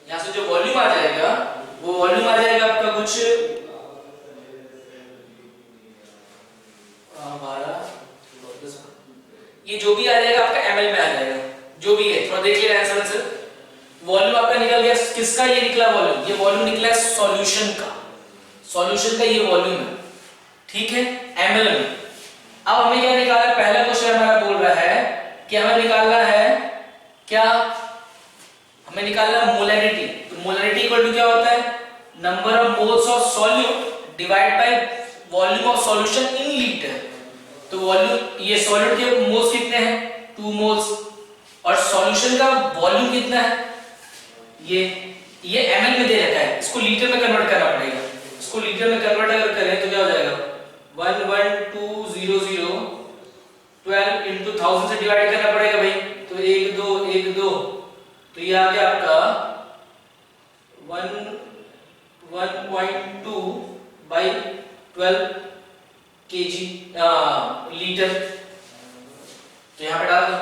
यहां से जो वॉल्यूम आ जाएगा वो वॉल्यूम आ जाएगा आपका कुछ 12, ये जो भी आ जाएगा आपका ml में आ जाएगा, जो भी है। थोड़ा देखिए आंसर। वॉल्यूम आपका निकल गया, किसका? ये निकला वॉल्यूम, ये वॉल्यूम निकला है सॉल्यूशन का ये वॉल्यूम है, ठीक है, ml में। अब हमें क्या निकालना है? पहला क्वेश्चन हमारा बोल रहा है कि हमें निकालना है क्या? हमें निकालना है मोलैरिटी। तो मोलैरिटी इक्वल टू क्या होता है? Number of moles of solute divide by volume of solution in litre. तो वॉल्यूम, ये सॉल्यूट के मोल्स कितने हैं 2 मोल्स, और सॉल्यूशन का वॉल्यूम कितना है ये ml में दे रखा है। इसको लीटर में कन्वर्ट करना पड़ेगा। इसको लीटर में कन्वर्ट अगर करें तो क्या हो जाएगा 11200 12 into 1000 से डिवाइड करना पड़ेगा भाई। तो 1 2 1 2, तो ये आ गया आपका 1.2 by 12 kg लीटर। तो यहाँ पे डाल दो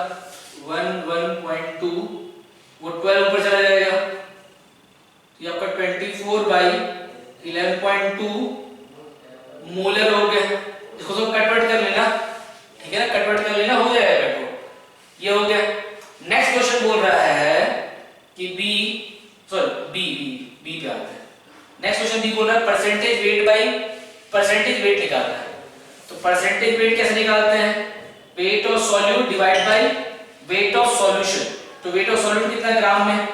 1.2, वो 12 ऊपर चला जाएगा, तो ये आपका 24/11.2 मोलर हो गया। इसको तो कन्वर्ट कर लेना, ठीक है ना, कन्वर्ट कर लेना, हो जाएगा कन्वर्ट। ये हो गया। नेक्स्ट क्वेश्चन बोल रहा है कि बी पे आते हैं। नेक्स्ट क्वेश्चन बी बोल रहा है percentage weight by percentage wait निकालना है। तो परसेंटेज वेट कैसे निकालते हैं? Wait of solute divide by weight of solution. तो वेट ऑफ सॉल्यूट कितना ग्राम में?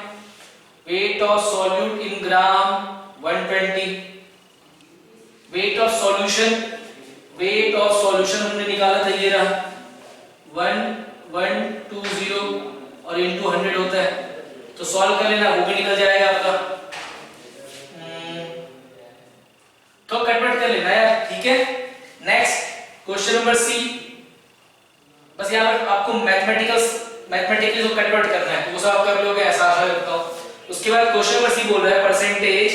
Wait of solute in gram 120। Weight of solution, weight of solution हमने निकाला था, ये रहा 1120 और इनटू 100 होता है। तो सॉल्व कर लेना, वो भी निकल जाएगा आपका। तो कन्वर्ट कर लेना यार, ठीक है। Next question number C. बस यहाँ पर आपको मैथमेटिकली जो कन्वर्ट करना है तो वो सब आप कर लोगे, ऐसा आशा करता हूँ। उसके बाद क्वेश्चन नंबर सी बोल रहा है percentage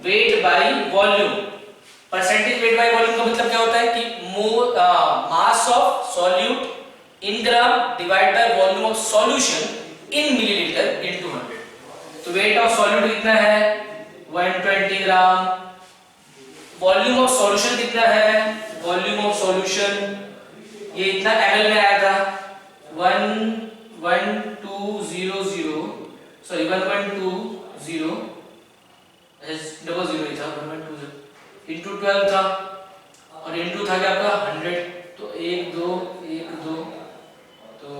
weight by volume. Percentage weight by volume का मतलब क्या होता है कि mass of solute in gram divide by volume of solution in millilitre into 100। तो वेट ऑफ सॉल्यूट कितना है? 120 ग्राम। वॉल्यूम ऑफ सॉल्यूशन कितना है? वॉल्यूम ऑफ सॉल्यूशन ये इतना ml में आया था 1120 सॉरी 1120 डबल जीरो ही था 1120 इनटू 12 था और इनटू था क्या आपका 100। तो 1 2 1 2 तो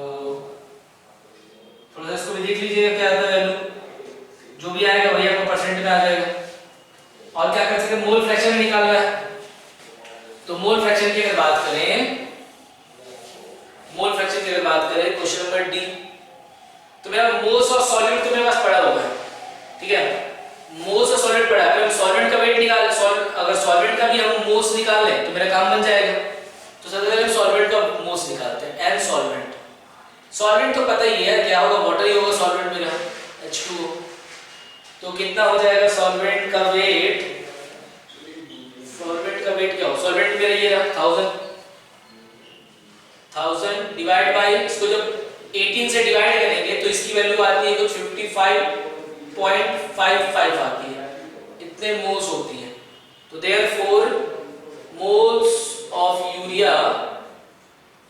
थोड़ा सा इसको भी देख लीजिएगा क्या आता है वैल्यू, जो भी आएगा वही आपका परसेंट में आ जाएगा। और क्या कर सकते हैं? मोल फ्रैक्शन में निकालना है। तो मोल फ्रैक्शन की अगर बात करें, मोल फ्रैक्शन की अगर बात करें क्वेश्चन नंबर डी, तो मेरा मोल्स ऑफ सॉल्यूट तो मेरे पास पड़ा हुआ है, ठीक है। मोल्स ऑफ सॉल्यूट पड़ा है, अगर सॉल्वेंट का वेट निकाल अगर सॉल्वेंट का भी हम मोल्स निकाल लें तो मेरा काम बन जाएगा। तो सबसे पहले हम सॉल्वेंट का मोल्स निकालते हैं। एन सॉल्वेंट, सॉल्वेंट तो पता ही है क्या होगा, वाटर ही होगा सॉल्वेंट मेरा H2O। तो कितना हो जाएगा सॉल्वेंट का वेट? सॉल्वेंट का वेट क्या हो? सॉल्वेंट मेरा ये रहा 1000 डिवाइड बाय, इसको जब 18 से डिवाइड करेंगे तो इसकी वैल्यू आती है कुछ 55.55 आती है, इतने मोल्स होती है। तो therefore moles of urea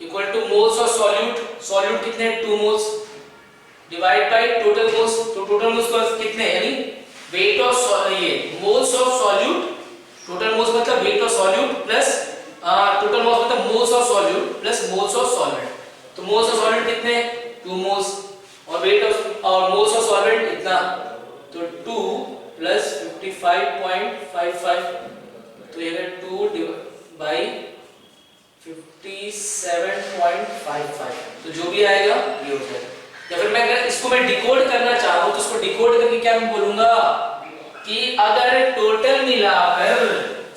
equal to moles of solute, solute कितने? 2 moles divide by total moles. तो टोटल मोल्स कितने, यानी वेट ऑफ ये moles of solute, total moles मतलब weight of solute plus total moles मतलब moles of solute plus moles of solvent. तो moles of solvent कितने? 2 moles और weight of और मोल्स ऑफ सॉल्वेंट इतना, तो 2 प्लस 55.55, तो ये 2 बाई 57.55, तो जो भी आएगा ये हो जाएगा। या फिर मैं अगर इसको मैं डिकोड करना चाहूँ तो इसको डिकोड करके क्या मैं बोलूंगा कि अगर टोटल मिलाकर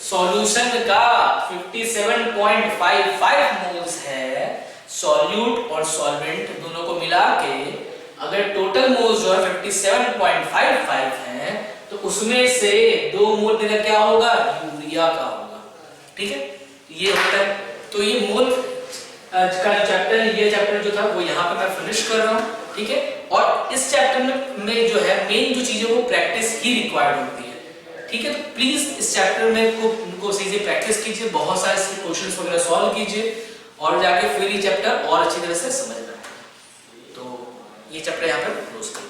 सॉल्यूशन का 57.55 मोल्स है, सॉल्यूट और सॉल्वेंट दोनों को मिला के अगर टोटल मोल्स जो है 57.55 हैं, तो उसमें से 2 मोल मेरा क्या होगा? यूरिया का होगा, ठीक है। ये होता है। तो ये मोल का चैप्टर, ये चैप्टर जो था वो यहाँ पे मैं फिनिश कर रहा हूँ, ठीक है। और इस चैप्टर में जो है मेन जो चीजें वो प्रैक्टिस ही रिक्वायर्ड होती है, ठीक है। तो प्लीज इस चैप्टर में को सही से प्रैक्टिस कीजिए, बहुत सारे इसके क्वेश्चंस वगैरह सॉल्व कीजिए और जाके फिर ये चैप्टर और अच्छी तरह से समझना। तो ये चैप्टर यहाँ पर क्लोज कर